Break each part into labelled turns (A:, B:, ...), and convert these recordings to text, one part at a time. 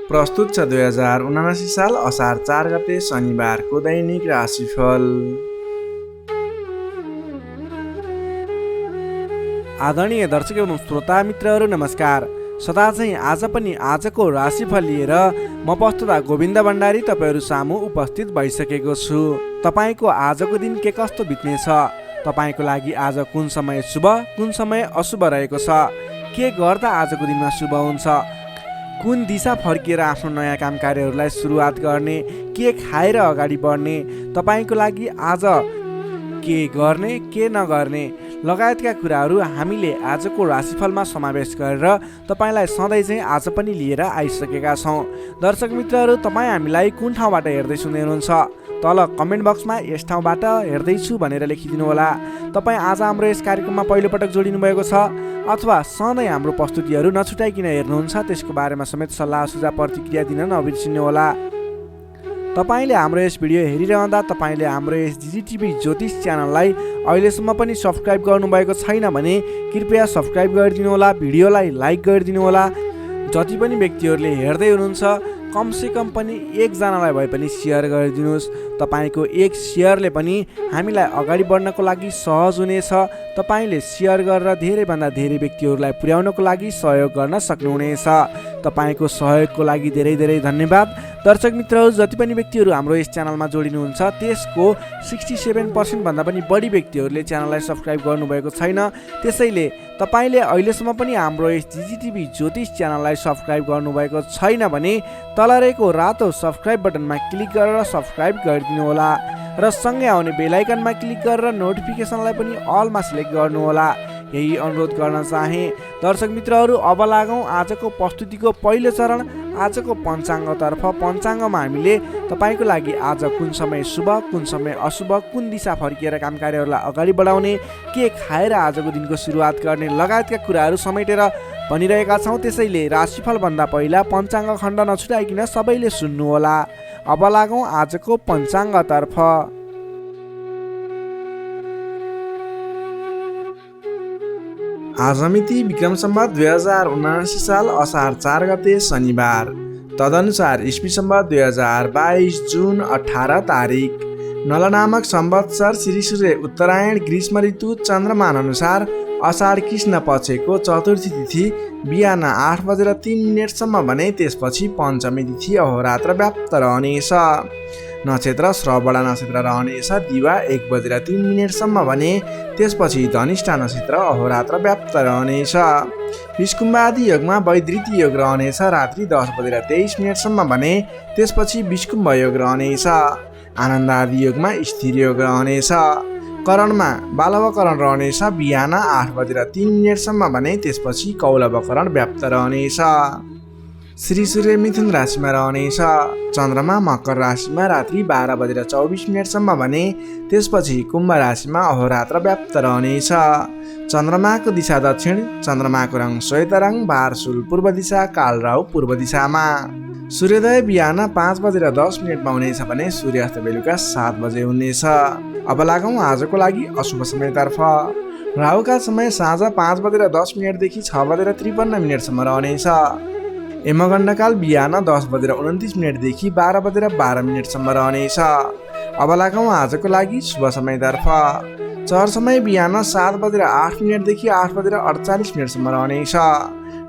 A: प्रस्तुत छ 2079 साल असार 4 गते शनिबारको दैनिक राशिफल।
B: आदरणीय दर्शक एवं श्रोता मित्रहरू नमस्कार। सदा चाहिँ आज पनि आजको राशिफल लिएर म पस्तुता गोविन्द भण्डारी तपाईहरू सामु उपस्थित भइसकेको छु। तपाईको आजको दिन के कस्तो बित्नेछ, तपाईको लागि आज कुन समय शुभ कुन समय अशुभ रहेको छ, के गर्दा आजको दिनमा शुभ हुन्छ, कुन दिशा फर्किएर आफ्नो नयाँ काम कार्यहरूलाई सुरुवात गर्ने, के खाएर अगाडि बढ्ने, तपाईको लागि आज के गर्ने के नगर्ने लगायतका कुराहरू हामीले आजको राशिफलमा समावेश गरेर तपाईलाई सधैँ चाहिँ आज पनि लिएर आइसकेका छौँ। दर्शक मित्रहरू, तपाईँ हामीलाई कुन ठाउँबाट हेर्दै सुन्दै हुनुहुन्छ तल कमेन्ट बक्समा यस ठाउँबाट हेर्दैछु भनेर लेखिदिनु होला। तपाईँ आज हाम्रो यस कार्यक्रममा पहिलोपटक जोडिनु भएको छ अथवा सधैँ हाम्रो प्रस्तुतिहरू नछुटाइकन हेर्नुहुन्छ, त्यसको बारेमा समेत सल्लाह सुझाव प्रतिक्रिया दिन नबिर्सिनु होला। तपाईले हाम्रो यस भिडियो हेरिरहँदा तपाईले हाम्रो यस जिजिटिभी ज्योतिष च्यानललाई अहिलेसम्म पनि सब्सक्राइब गर्नुभएको छैन भने कृपया सब्सक्राइब गरिदिनु होला, भिडियोलाई लाइक गरिदिनु होला। जति पनि व्यक्तिहरूले हेर्दै हुनुहुन्छ कमसेकम पनि एकजनालाई भए पनि सेयर गरिदिनुहोस्। तपाईँको एक सेयरले पनि हामीलाई अगाडि बढ्नको लागि सहज हुनेछ। तपाईँले सेयर गरेर धेरैभन्दा धेरै व्यक्तिहरूलाई पुर्याउनको लागि सहयोग गर्न सक्नुहुनेछ। तपाईँको सहयोगको लागि धेरै धेरै धन्यवाद। दर्शक मित्रहरू, जति पनि व्यक्तिहरू हाम्रो यस च्यानलमा जोडिनुहुन्छ त्यसको 67% भन्दा पनि बढी व्यक्तिहरूले च्यानललाई सब्सक्राइब गर्नुभएको छैन। त्यसैले तपाईँले अहिलेसम्म पनि हाम्रो यस जिजिटिभी ज्योतिष च्यानललाई सब्सक्राइब गर्नुभएको छैन भने तल रहेको रातो सब्सक्राइब बटनमा क्लिक गरेर सब्सक्राइब गरिदिनु होला र सँगै आउने बेल आइकनमा क्लिक गरेर नोटिफिकेसनलाई पनि अलमा सिलेक्ट गर्नु होला। यही अनुरोध गर्न चाहे। दर्शक मित्रहरू, अब लागौँ आजको प्रस्तुतिको पहिलो चरण आजको पञ्चाङ्गतर्फ। पञ्चाङ्गमा हामीले तपाईँको लागि आज कुन समय शुभ कुन समय अशुभ, कुन दिशा फर्किएर काम कार्यहरूलाई अगाडि बढाउने, के खाएर आजको दिनको सुरुवात गर्ने लगायतका कुराहरू समेटेर भनिरहेका छौँ। त्यसैले राशिफलभन्दा पहिला पञ्चाङ्ग खण्ड नछुटाइकन सबैले सुन्नुहोला। अब लागौँ आजको पञ्चाङ्गतर्फ।
A: आज मिति विक्रम सम्वत 2079 साल असार 4 गते शनिबार, तदनुसार इस्वी सम्वत 2022 जुन 18 तारिक। नल नामक संवत्सर श्री सूर्य उत्तरायण ग्रीष्म ऋतु चन्द्रमान अनुसार असार कृष्ण पक्षको चतुर्थी तिथि बिहान 8:03 भने त्यसपछि पञ्चमी तिथि अहोरात्र व्याप्त रहनेछ। नक्षत्र श्रवण नक्षत्र रहनेछ दिवा 1:03 भने त्यसपछि धनिष्ठा नक्षत्र अहोरात्र व्याप्त रहनेछ। विषकुम्भादि योगमा वैदृति योग रहनेछ रात्रि 10:23 भने त्यसपछि विषकुम्भ योग रहनेछ। आनन्द आदि योगमा स्थिर योग रहनेछ। करणमा बालवकरण रहनेछ बिहान 8:03 भने त्यसपछि कौलवकरण व्याप्त रहनेछ। श्री सूर्य मिथुन राशिमा रहनेछ। चन्द्रमा मकर राशिमा रात्रि 12:24 भने त्यसपछि कुम्भ राशिमा अहोरात्र व्याप्त रहनेछ। चन्द्रमाको दिशा दक्षिण, चन्द्रमाको रङ श्वेत रङ, बारसुल पूर्व दिशा, कालराहु पूर्व दिशामा। सूर्योदय बिहान 5:10 हुनेछ भने सूर्यास्त बेलुका 7 बजे हुनेछ। अब लागौँ आजको लागि अशुभ समयतर्फ। राहुका समय साँझ 5:10 देखि 6:53 रहनेछ। यमगण्डकाल बिहान 10:29 देखि 12:12 रहनेछ। अब लागौँ आजको लागि शुभ समयतर्फ। चर समय बिहान 7:08 देखि 8:48 रहनेछ।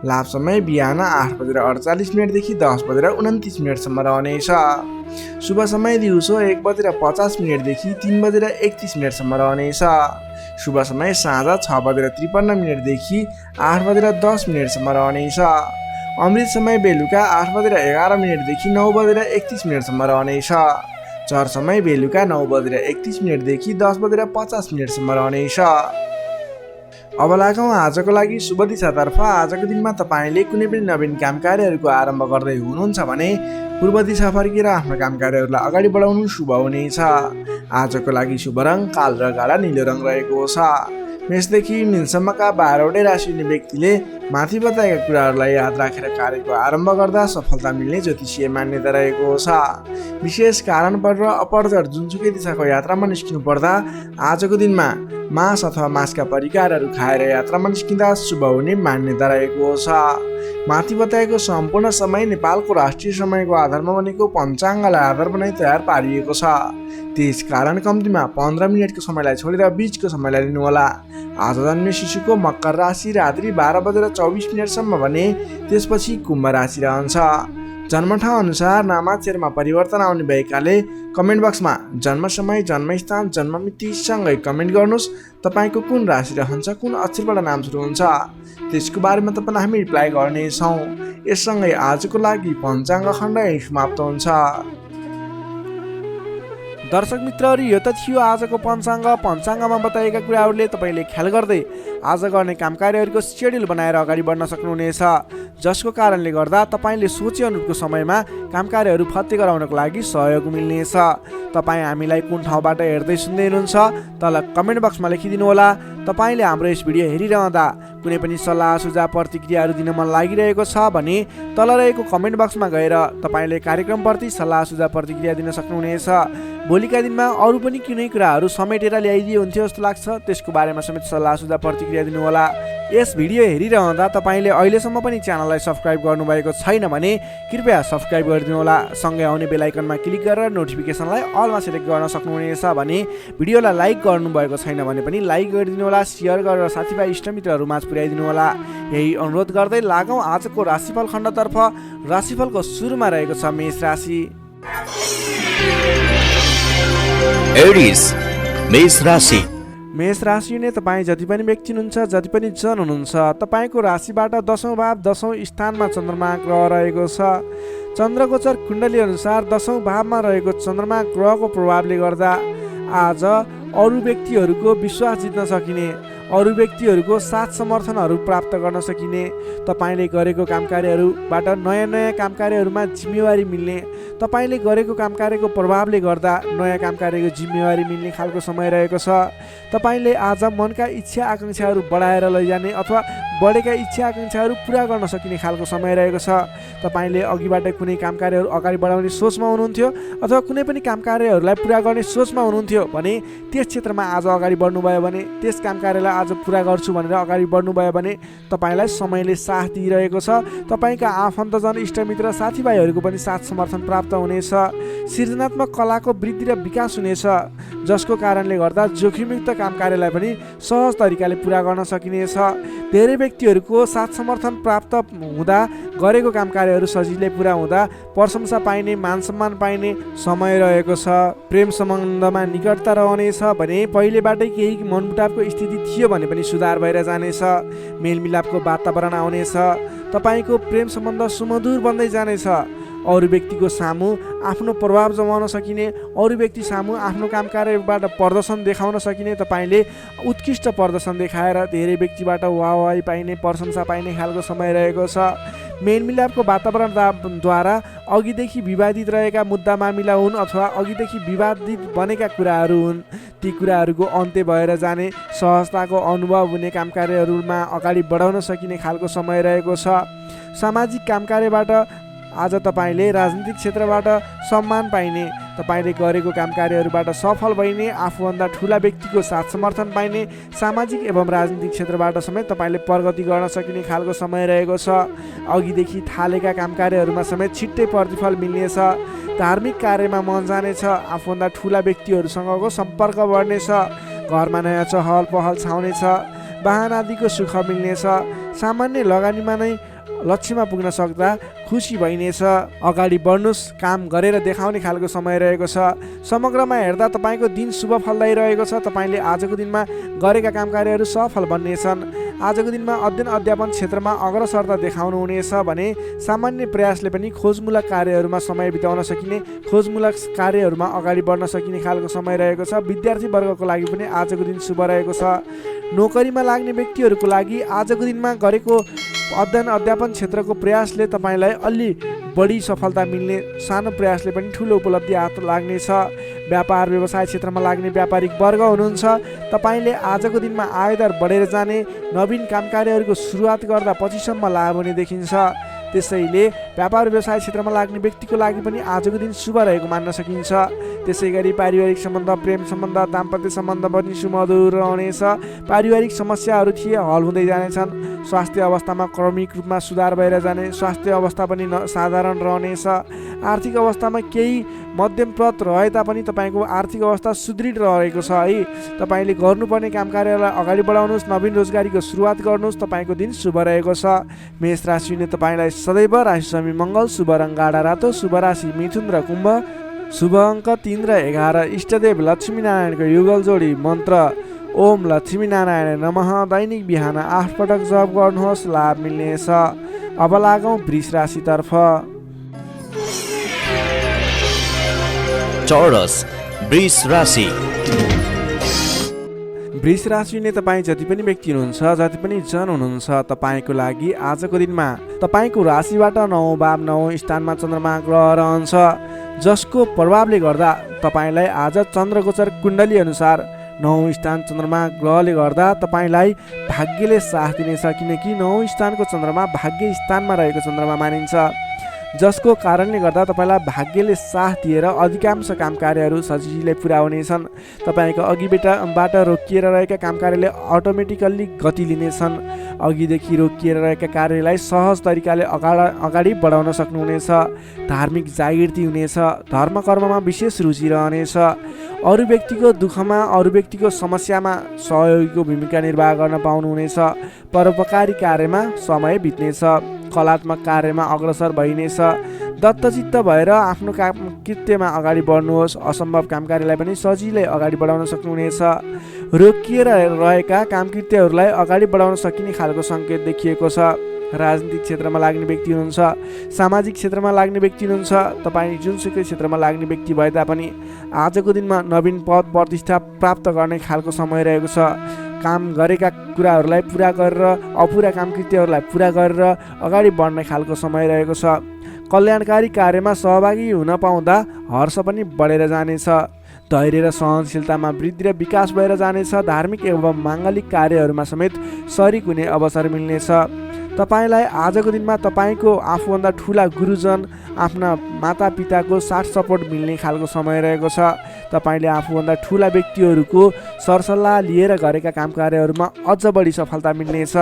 A: लाभ समय बिहान 8:48 देखि 10:29 रहनेछ। शुभ समय दिउँसो 1:50 देखि 3:31 रहनेछ। शुभ समय साँझ 6:53 देखि 8:10 रहनेछ। अमृत समय बेलुका 8:11 देखि 9:31 रहनेछ। चर समय बेलुका 9:31 देखि 10:50 रहनेछ। अब लागौँ आजको लागि शुभ दिशातर्फ। आजको दिनमा तपाईँले कुनै पनि नवीन काम कार्यहरूको आरम्भ गर्दै हुनुहुन्छ भने पूर्व दिशा फर्किएर आफ्नो काम कार्यहरूलाई अगाडि बढाउनु शुभ हुनेछ। आजको लागि शुभ रङ कालो र गाढा नीलो रङ रहेको छ। मेषदेखि मीनसम्मका 12वटै राशि हुने व्यक्तिले माथि बताएका कुराहरूलाई याद राखेर कार्यको आरम्भ गर्दा सफलता मिल्ने ज्योतिषीय मान्यता रहेको छ। विशेष कारण परेर अपरझट जुनसुकै दिशाको यात्रामा निस्किनु पर्दा आजको दिनमा मांस अथवा मांसका परिकारहरू खाएर यात्रामा निस्किँदा शुभ हुने मान्यता रहेको छ। माथि बताएको सम्पूर्ण समय नेपालको राष्ट्रिय समयको आधारमा बनेको पञ्चाङ्गलाई आधार बनाई तयार पारिएको छ। त्यसकारण कम्तीमा 15 मिनटको समयलाई छोडेर बीचको समयलाई लिनुहोला। आज जन्मे शिशुको मकर राशि रात्रि 12:24 भने त्यसपछि कुम्भ राशि रहन्छ। जन्मठाउँ अनुसार नामाक्षरमा परिवर्तन आउने भएकाले कमेन्ट बक्समा जन्म समय, जन्मस्थान, जन्ममिति सँगै कमेन्ट गर्नुहोस्। तपाईँको कुन राशि रहन्छ, कुन अक्षरबाट नाम सुरु हुन्छ, त्यसको बारेमा तपाईँलाई हामी रिप्लाई गर्नेछौँ। यससँगै आजको लागि पञ्चाङ्ग खण्ड यही समाप्त हुन्छ।
B: दर्शक मित्रहरू, यो त थियो आजको पञ्चाङ्गमा बताएका कुराहरूले तपाईँले ख्याल गर्दै आज गर्ने काम कार्यहरूको सेड्युल बनाएर अगाडि बढ्न सक्नुहुनेछ, जसको कारणले गर्दा तपाईँले सोचे अनुरूपको समयमा काम कार्यहरू फत्ते गराउनको लागि सहयोग मिल्नेछ। तपाईँ हामीलाई कुन ठाउँबाट हेर्दै सुन्दै हुनुहुन्छ तल कमेन्ट बक्समा लेखिदिनुहोला। तपाईँले हाम्रो यस भिडियो हेरिरहँदा कुनै पनि सल्लाह सुझाव प्रतिक्रियाहरू दिन मन लागिरहेको छ भने तल रहेको कमेन्ट बक्समा गएर तपाईँले कार्यक्रमप्रति सल्लाह सुझाव प्रतिक्रिया दिन सक्नुहुनेछ। भोलिका दिनमा अरू पनि कुनै कुराहरू समेटेर ल्याइदिए हुन्थ्यो जस्तो लाग्छ, त्यसको बारेमा समेत सल्लाह सुझाव प्रतिक्रिया दिनुहोला। यस भिडियो हेरिरहँदा तपाईँले अहिलेसम्म पनि च्यानललाई सब्सक्राइब गर्नुभएको छैन भने कृपया सब्सक्राइब गरिदिनुहोला। सँगै आउने बेल आइकनमा क्लिक गरेर नोटिफिकेसनलाई अलमा सेलेक्ट गर्न सक्नुहुनेछ भने भिडियोलाई लाइक गर्नुभएको छैन भने पनि लाइक गरिदिनुहोला, सेयर गरेर साथीभाइ इष्टमित्रहरूमाझ पुर्याइदिनुहोला। यही अनुरोध गर्दै लागौँ आजको राशिफल खण्डतर्फ। राशिफलको सुरुमा रहेको छ मेष राशि।
C: एरिस मेष राशि।
B: मेष राशि हुने तपाईँ जति पनि व्यक्ति हुनुहुन्छ, जति पनि जन हुनुहुन्छ, तपाईँको राशिबाट 10औँ भाव 10औँ स्थानमा चन्द्रमा ग्रह रहेको छ। चन्द्रगोचर कुण्डली अनुसार 10औँ भावमा रहेको चन्द्रमा ग्रहको प्रभावले गर्दा आज अरू व्यक्तिहरूको विश्वास जित्न सकिने, अरू व्यक्तिहरूको साथ समर्थनहरू प्राप्त गर्न सकिने, तपाईँले गरेको काम कार्यहरूबाट नयाँ नयाँ काम कार्यहरूमा जिम्मेवारी मिल्ने, तपाईँले गरेको काम कार्यको प्रभावले गर्दा नयाँ काम कार्यको जिम्मेवारी मिल्ने खालको समय रहेको छ। तपाईँले आज मनका इच्छा आकाङ्क्षाहरू बढाएर लैजाने अथवा बढेका इच्छा आकाङ्क्षाहरू पुरा गर्न सकिने खालको समय रहेको छ। तपाईँले अघिबाट कुनै काम कार्यहरू अगाडि बढाउने सोचमा हुनुहुन्थ्यो अथवा कुनै पनि काम कार्यहरूलाई पुरा गर्ने सोचमा हुनुहुन्थ्यो भने त्यस क्षेत्रमा आज अगाडि बढ्नुभयो भने, त्यस काम कार्यलाई आज पुरा गर्छु भनेर अगाडि बढ्नुभयो भने तपाईँलाई समयले साथ दिइरहेको छ। तपाईँका आफन्तजन, इष्टमित्र, साथीभाइहरूको पनि साथ समर्थन प्राप्त हुनेछ। सृजनात्मक कलाको वृद्धि र विकास हुनेछ, जसको कारणले गर्दा जोखिमयुक्त काम कार्यलाई पनि सहज तरिकाले पुरा गर्न सकिनेछ। धेरै व्यक्तिहरूको साथ समर्थन प्राप्त हुँदा गरेको काम कार्यहरू सजिलै पुरा हुँदा प्रशंसा पाइने, मान सम्मान पाइने समय रहेको छ। प्रेम सम्बन्धमा निकटता रहनेछ भने पहिलेबाटै केही मनमुटावको स्थिति थियो भने पनि सुधार भएर जानेछ। मेलमिलापको वातावरण आउनेछ। तपाईँको प्रेम सम्बन्ध सुमधुर बन्दै जानेछ। अरू व्यक्तिको सामु आफ्नो प्रभाव जमाउन सकिने, अरू व्यक्ति सामु आफ्नो काम कार्यबाट प्रदर्शन देखाउन सकिने, तपाईँले उत्कृष्ट प्रदर्शन देखाएर धेरै व्यक्तिबाट वाहवाही पाइने, प्रशंसा पाइने खालको समय रहेको छ। मेलमिलापको वातावरणद्वारा अघिदेखि विवादित रहेका मुद्दा मामिला हुन् अथवा अघिदेखि विवादित बनेका कुराहरू हुन्, ती कुराहरूको अन्त्य भएर जाने, सहजताको अनुभव हुने, काम कार्यहरूमा अगाडि बढाउन सकिने खालको समय रहेको छ। सामाजिक काम कार्यबाट आज तपाईँले राजनीतिक क्षेत्रबाट सम्मान पाइने, तपाईँले गरेको काम कार्यहरूबाट सफल भइने, आफूभन्दा ठुला व्यक्तिको साथ समर्थन पाइने, सामाजिक एवं राजनीतिक क्षेत्रबाट समेत तपाईँले प्रगति गर्न सकिने खालको समय रहेको छ। अघिदेखि थालेका काम कार्यहरूमा समेत छिट्टै प्रतिफल मिल्नेछ। धार्मिक कार्यमा मन जानेछ। आफूभन्दा ठुला व्यक्तिहरूसँगको सम्पर्क बढ्नेछ। घरमा नयाँ चहल पहल छाउनेछ। वाहन आदिको सुख मिल्नेछ। सामान्य लगानीमा नै लक्ष्यमा पुग्न सक्दा खुसी भइनेछ। अगाडि बढ्नुहोस्, काम गरेर देखाउने खालको समय रहेको छ। समग्रमा हेर्दा तपाईँको दिन शुभ फलदायी रहेको छ। तपाईँले आजको दिनमा गरेका काम कार्यहरू सफल बन्नेछन्। आजको दिनमा अध्ययन अध्यापन क्षेत्रमा अग्रसरता देखाउनु हुनेछ भने सामान्य प्रयासले पनि खोजमूलक कार्यहरूमा समय बिताउन सकिने, खोजमूलक कार्यहरूमा अगाडि बढ्न सकिने खालको समय रहेको छ। विद्यार्थी वर्गको लागि पनि आजको दिन शुभ रहेको छ। नोकरीमा लाग्ने व्यक्तिहरूको लागि आजको दिनमा गरेको अध्ययन अध्यापन क्षेत्रको प्रयासले तपाईँलाई अलि बढी सफलता मिल्ने, सानो प्रयासले पनि ठुलो उपलब्धि हात लाग्नेछ। व्यापार व्यवसाय क्षेत्रमा लाग्ने व्यापारिक वर्ग हुनुहुन्छ, तपाईँले आजको दिनमा आयदर बढेर जाने, नवीन काम कार्यहरूको सुरुवात गर्दा पछिसम्म लाभ हुने देखिन्छ। त्यसैले व्यापार व्यवसाय क्षेत्रमा लाग्ने व्यक्तिको लागि पनि आजको दिन शुभ रहेको मान्न सकिन्छ। त्यसै गरी पारिवारिक सम्बन्ध, प्रेम सम्बन्ध, दाम्पत्य सम्बन्ध पनि सुमधुर रहनेछ। पारिवारिक समस्याहरू थिए हल हुँदै जानेछन्। स्वास्थ्य अवस्थामा क्रमिक रूपमा सुधार भएर जाने, स्वास्थ्य अवस्था पनि साधारण रहनेछ। आर्थिक अवस्थामा केही मध्यमप्रद रहे तापनि तपाईँको आर्थिक अवस्था सुदृढ रहेको छ है। तपाईँले गर्नुपर्ने काम कार्यलाई अगाडि बढाउनुहोस्, नवीन रोजगारीको सुरुवात गर्नुहोस्। तपाईँको दिन शुभ रहेको छ। मेष राशिले तपाईँलाई सदैव राशि स्वामी मङ्गल, शुभ रङ गाढा रातो, शुभ राशि मिथुन र कुम्भ, शुभ अङ्क 3 र 11। इष्टदेव लक्ष्मीनारायणको युगल जोडी मन्त्र ओम लक्ष्मीनारायण नमः। दैनिक बिहान 8 पटक जप गर्नुहोस्, लाभ मिल्नेछ। अब लागौँ वृष राशितर्फ।
C: चौरस वृष राशि।
B: वृष राशिले तपाईँ जति पनि व्यक्ति हुनुहुन्छ, जति पनि जन हुनुहुन्छ, तपाईँको लागि आजको दिनमा तपाईँको राशिबाट 9 भाव 9 स्थानमा चन्द्रमा ग्रह रहन्छ, जसको प्रभावले गर्दा तपाईँलाई आज चन्द्रगोचर कुण्डली अनुसार 9 स्थान चन्द्रमा ग्रहले गर्दा तपाईँलाई भाग्यले साथ दिनेछ। किनकि 9 स्थानको चन्द्रमा भाग्य स्थानमा रहेको चन्द्रमा मानिन्छ, जसको कारणले गर्दा तपाईँलाई भाग्यले साथ दिएर अधिकांश काम कार्यहरू सजिलै पुरा हुनेछन्। तपाईँको अघिबाट रोकिएर रहेका काम कार्यले अटोमेटिकल्ली गति लिनेछन्। अघिदेखि रोकिएर रहेका कार्यलाई सहज तरिकाले अगाडि बढाउन सक्नुहुनेछ। धार्मिक जागृति हुनेछ। धर्म कर्ममा विशेष रुचि रहनेछ। अरू व्यक्तिको दुःखमा, अरू व्यक्तिको समस्यामा सहयोगीको भूमिका निर्वाह गर्न पाउनुहुनेछ। परोपकारी कार्यमा समय बित्नेछ। कलात्मक कार्यमा अग्रसर भइनेछ। दत्तचित्त भएर आफ्नो काम कृत्यमा अगाडि बढ्नुहोस्। असम्भव काम कार्यलाई पनि सजिलै अगाडि बढाउन सक्नुहुनेछ। रोकिएर रहेका काम कृत्यहरूलाई अगाडि बढाउन सकिने खालको सङ्केत देखिएको छ। राजनीतिक क्षेत्रमा लाग्ने व्यक्ति हुनुहुन्छ, सामाजिक क्षेत्रमा लाग्ने व्यक्ति हुनुहुन्छ, तपाईँ जुनसुकै क्षेत्रमा लाग्ने व्यक्ति भए तापनि आजको दिनमा नवीन पद प्रतिष्ठा प्राप्त गर्ने खालको समय रहेको छ। काम गरेका कुराहरूलाई पुरा गरेर, अपुरा काम कृत्यहरूलाई पुरा गरेर अगाडि बढ्ने खालको समय रहेको छ। कल्याणकारी कार्यमा सहभागी हुन पाउँदा हर्ष पनि बढेर जानेछ। धैर्य र सहनशीलतामा वृद्धि र विकास भएर जानेछ। धार्मिक एवं माङ्गलिक कार्यहरूमा समेत सरिक हुने अवसर मिल्नेछ। तपाईँलाई आजको दिनमा तपाईँको आफूभन्दा ठुला गुरुजन, आफ्ना मातापिताको साथ सपोर्ट मिल्ने खालको समय रहेको छ। तपाईँले आफूभन्दा ठुला व्यक्तिहरूको सरसल्लाह लिएर गरेका काम कार्यहरूमा अझ बढी सफलता मिल्नेछ।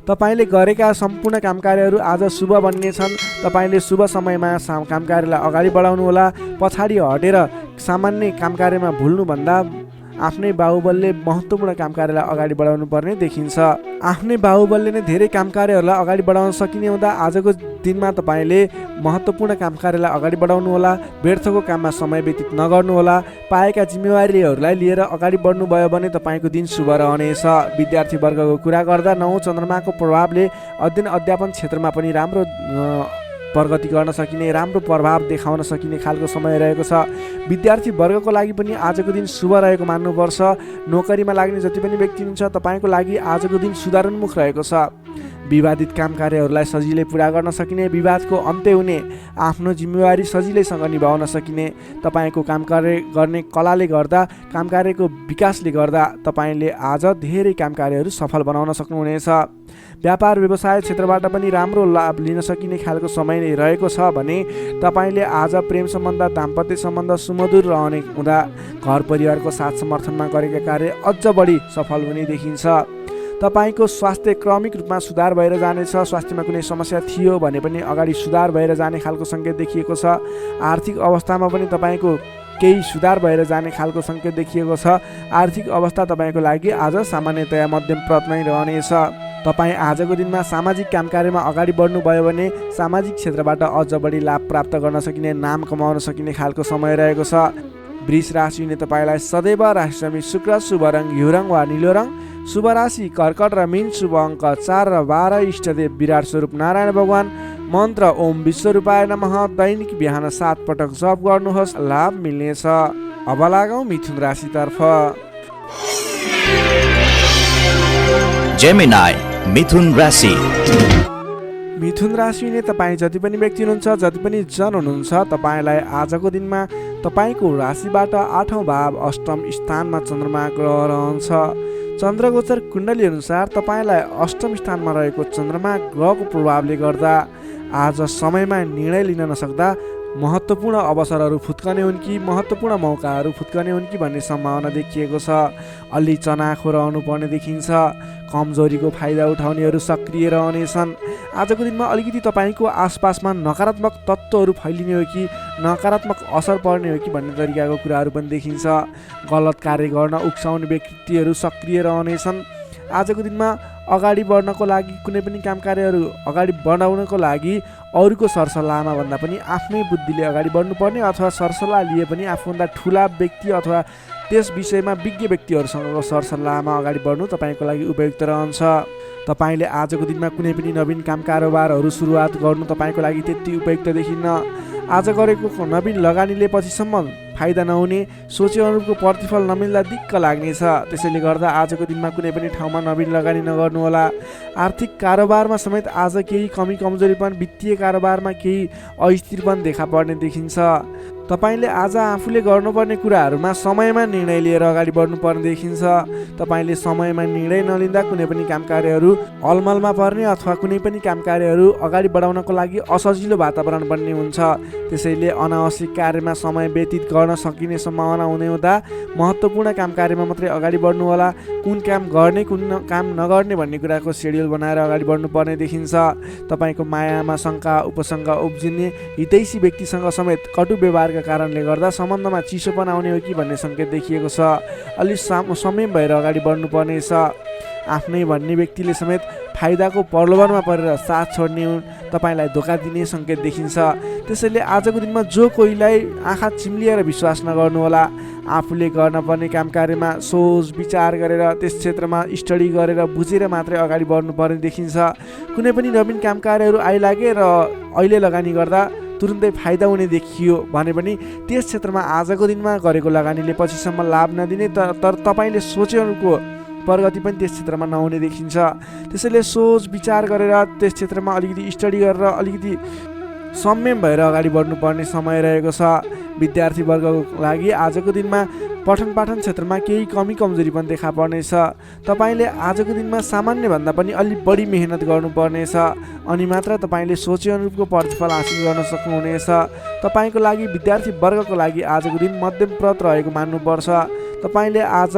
B: तपाईँले गरेका सम्पूर्ण काम कार्यहरू आज शुभ बन्नेछन्। तपाईँले शुभ समयमा काम कार्यलाई अगाडि बढाउनुहोला। पछाडि हटेर सामान्य काम कार्यमा भुल्नुभन्दा आफ्नै बाहुबलले महत्त्वपूर्ण काम कार्यलाई अगाडि बढाउनु पर्ने देखिन्छ। आफ्नै बाहुबलले नै धेरै काम कार्यहरूलाई अगाडि बढाउन सकिने हुँदा आजको दिनमा तपाईँले महत्त्वपूर्ण काम कार्यलाई अगाडि बढाउनुहोला। व्यर्थको काममा समय व्यतीत नगर्नुहोला। पाएका जिम्मेवारीहरूलाई लिएर अगाडि बढ्नुभयो भने तपाईँको दिन शुभ रहनेछ। विद्यार्थी वर्गको कुरा गर्दा 9 चन्द्रमाको प्रभावले अध्ययन अध्यापन क्षेत्रमा पनि राम्रो प्रगति गर्न सकिने, राम्रो प्रभाव देखाउन सकिने खालको समय रहेको छ। विद्यार्थी वर्गको लागि पनि आजको दिन शुभ रहेको मान्नुपर्छ। नोकरीमा लाग्ने जति पनि व्यक्ति हुनुहुन्छ, तपाईँको लागि आजको दिन सुधारोन्मुख रहेको छ। विवादित काम कार्यहरूलाई सजिलै पुरा गर्न सकिने, विवादको अन्त्य हुने, आफ्नो जिम्मेवारी सजिलैसँग निभाउन सकिने। तपाईँको काम कार्य गर्ने कलाले गर्दा, काम कार्यको विकासले गर्दा तपाईँले आज धेरै काम कार्यहरू सफल बनाउन सक्नुहुनेछ। व्यापार व्यवसाय क्षेत्रबाट पनि राम्रो लाभ लिन सकिने खालको समय नै रहेको छ भने तपाईँले आज प्रेम सम्बन्ध, दाम्पत्य सम्बन्ध सुमधुर रहने हुँदा घर परिवारको साथ समर्थनमा गरेका कार्य अझ बढी सफल हुने देखिन्छ। तपाईँको स्वास्थ्य क्रमिक रूपमा सुधार भएर जानेछ। स्वास्थ्यमा कुनै समस्या थियो भने पनि अगाडि सुधार भएर जाने खालको सङ्केत देखिएको छ। आर्थिक अवस्थामा पनि तपाईँको केही सुधार भएर जाने खालको सङ्केत देखिएको छ। आर्थिक अवस्था तपाईँको लागि आज सामान्यतया मध्यमप्रद नै रहनेछ। तपाईँ आजको दिनमा सामाजिक काम कार्यमा अगाडि बढ्नुभयो भने सामाजिक क्षेत्रबाट अझ बढी लाभ प्राप्त गर्न सकिने, नाम कमाउन सकिने खालको समय रहेको छ। वृष राशिले तपाईँलाई सदैव राशिस्वामी शुक्र, शुभ रङ घिउ रङ वा निलो रङ, शुभ राशि कर्कट र मीन, शुभ अङ्क 4 र 12। इष्टदेव विराट स्वरूप नारायण भगवान, मन्त्र ओम विश्वरूपाय नमः। दैनिक बिहान 7 पटक जप गर्नुहोस्, लाभ मिल्नेछ। अब लागौँ मिथुन राशितर्फ।
C: जेमिनाई मिथुन राशि।
B: मिथुन राशिले तपाईँ जति पनि व्यक्ति हुनुहुन्छ, जति पनि जन हुनुहुन्छ, तपाईँलाई आजको दिनमा तपाईँको राशिबाट 8औँ भाव 8म स्थानमा चन्द्रमा ग्रह रहन्छ। चन्द्रगोचर कुण्डली अनुसार तपाईँलाई 8म स्थानमा रहेको चन्द्रमा ग्रहको प्रभावले गर्दा आज समयमा निर्णय लिन नसक्दा महत्त्वपूर्ण अवसरहरू फुत्कने हुन् कि महत्त्वपूर्ण मौकाहरू फुत्कने हुन् कि भन्ने सम्भावना देखिएको छ। अलि चनाखो रहनुपर्ने देखिन्छ। कमजोरीको फाइदा उठाउनेहरू सक्रिय रहनेछन्। आजको दिनमा अलिकति तपाईँको आसपासमा नकारात्मक तत्त्वहरू फैलिने हो कि नकारात्मक असर पर्ने हो कि भन्ने तरिकाको कुराहरू पनि देखिन्छ। गलत कार्य गर्न उक्साउने व्यक्तिहरू सक्रिय रहनेछन्। आजको दिनमा अगाडि बढ्नको लागि कुनै पनि काम कार्यहरू अगाडि बढाउनको लागि अरूको सरसल्लाहमा भन्दा पनि आफ्नै बुद्धिले अगाडि बढ्नुपर्ने अथवा सरसल्लाह लिए पनि आफूभन्दा ठुला व्यक्ति अथवा त्यस विषयमा विज्ञ व्यक्तिहरूसँगको सरसल्लाहमा अगाडि बढ्नु तपाईँको लागि उपयुक्त रहन्छ। तपाईँले आजको दिनमा कुनै पनि नवीन काम कारोबारहरू सुरुवात गर्नु तपाईँको लागि त्यति उपयुक्त देखिन्न। आज गरेको नवीन लगानीले पछिसम्म फाइदा नहुने, सोचे अनुरूपको प्रतिफल नमिल्दा दिक्क लाग्नेछ। त्यसैले गर्दा आजको दिनमा कुनै पनि ठाउँमा नवीन लगानी नगर्नुहोला। आर्थिक कारोबारमा समेत आज केही कमी कमजोरीपन, वित्तीय कारोबारमा केही अस्थिरपन देखा पर्ने देखिन्छ। तपाईँले आज आफूले गर्नुपर्ने कुराहरूमा समयमा निर्णय लिएर अगाडि बढ्नुपर्ने देखिन्छ। तपाईँले समयमा निर्णय नलिँदा कुनै पनि काम कार्यहरू अलमलमा पर्ने अथवा कुनै पनि काम कार्यहरू अगाडि बढाउनको लागि असजिलो वातावरण बन्ने हुन्छ। त्यसैले अनावश्यक कार्यमा समय व्यतीत गर्न सकिने सम्भावना हुने हुँदा महत्त्वपूर्ण काम कार्यमा मात्रै अगाडि बढ्नु होला। कुन काम गर्ने कुन काम नगर्ने भन्ने कुराको सेड्युल बनाएर अगाडि बढ्नुपर्ने देखिन्छ। तपाईँको मायामा शङ्का उपशङ्का उब्जिने, हितैषी व्यक्तिसँग समेत कटु व्यवहारका कारणले गर्दा सम्बन्धमा चिसोपन आउने हो कि भन्ने सङ्केत देखिएको छ। अलि संयम भएर अगाडि बढ्नुपर्नेछ। आफ्नै भन्ने व्यक्तिले समेत फाइदाको प्रलोभनमा परेर साथ छोड्ने हुन्, तपाईँलाई धोका दिने सङ्केत देखिन्छ। त्यसैले आजको दिनमा जो कोहीलाई आँखा चिम्लिएर विश्वास नगर्नुहोला। आफूले गर्नुपर्ने काम कार्यमा सोच विचार गरेर त्यस क्षेत्रमा स्टडी गरेर बुझेर मात्रै अगाडि बढ्नुपर्ने देखिन्छ। कुनै पनि नवीन काम कार्यहरू आइलागे र अहिले लगानी गर्दा तुरुन्तै फाइदा हुने देखियो भने पनि त्यस क्षेत्रमा आजको दिनमा गरेको लगानीले पछिसम्म लाभ नदिने, तर तपाईँले सोचेको प्रगति पनि त्यस क्षेत्रमा नहुने देखिन्छ। त्यसैले सोच विचार गरेर त्यस क्षेत्रमा अलिकति स्टडी गरेर अलिकति संयम भएर अगाडि बढ्नुपर्ने समय रहेको छ। विद्यार्थी वर्गको लागि आजको दिनमा पठन पाठन क्षेत्रमा केही कमी कमजोरी पनि देखा पर्नेछ। तपाईँले आजको दिनमा सामान्यभन्दा पनि अलि बढी मेहनत गर्नुपर्नेछ, अनि मात्र तपाईँले सोचे अनुरूपको प्रतिफल हासिल गर्न सक्नुहुनेछ। तपाईँको लागि विद्यार्थी वर्गको लागि आजको दिन मध्यमप्रद रहेको मान्नुपर्छ। तपाईँले आज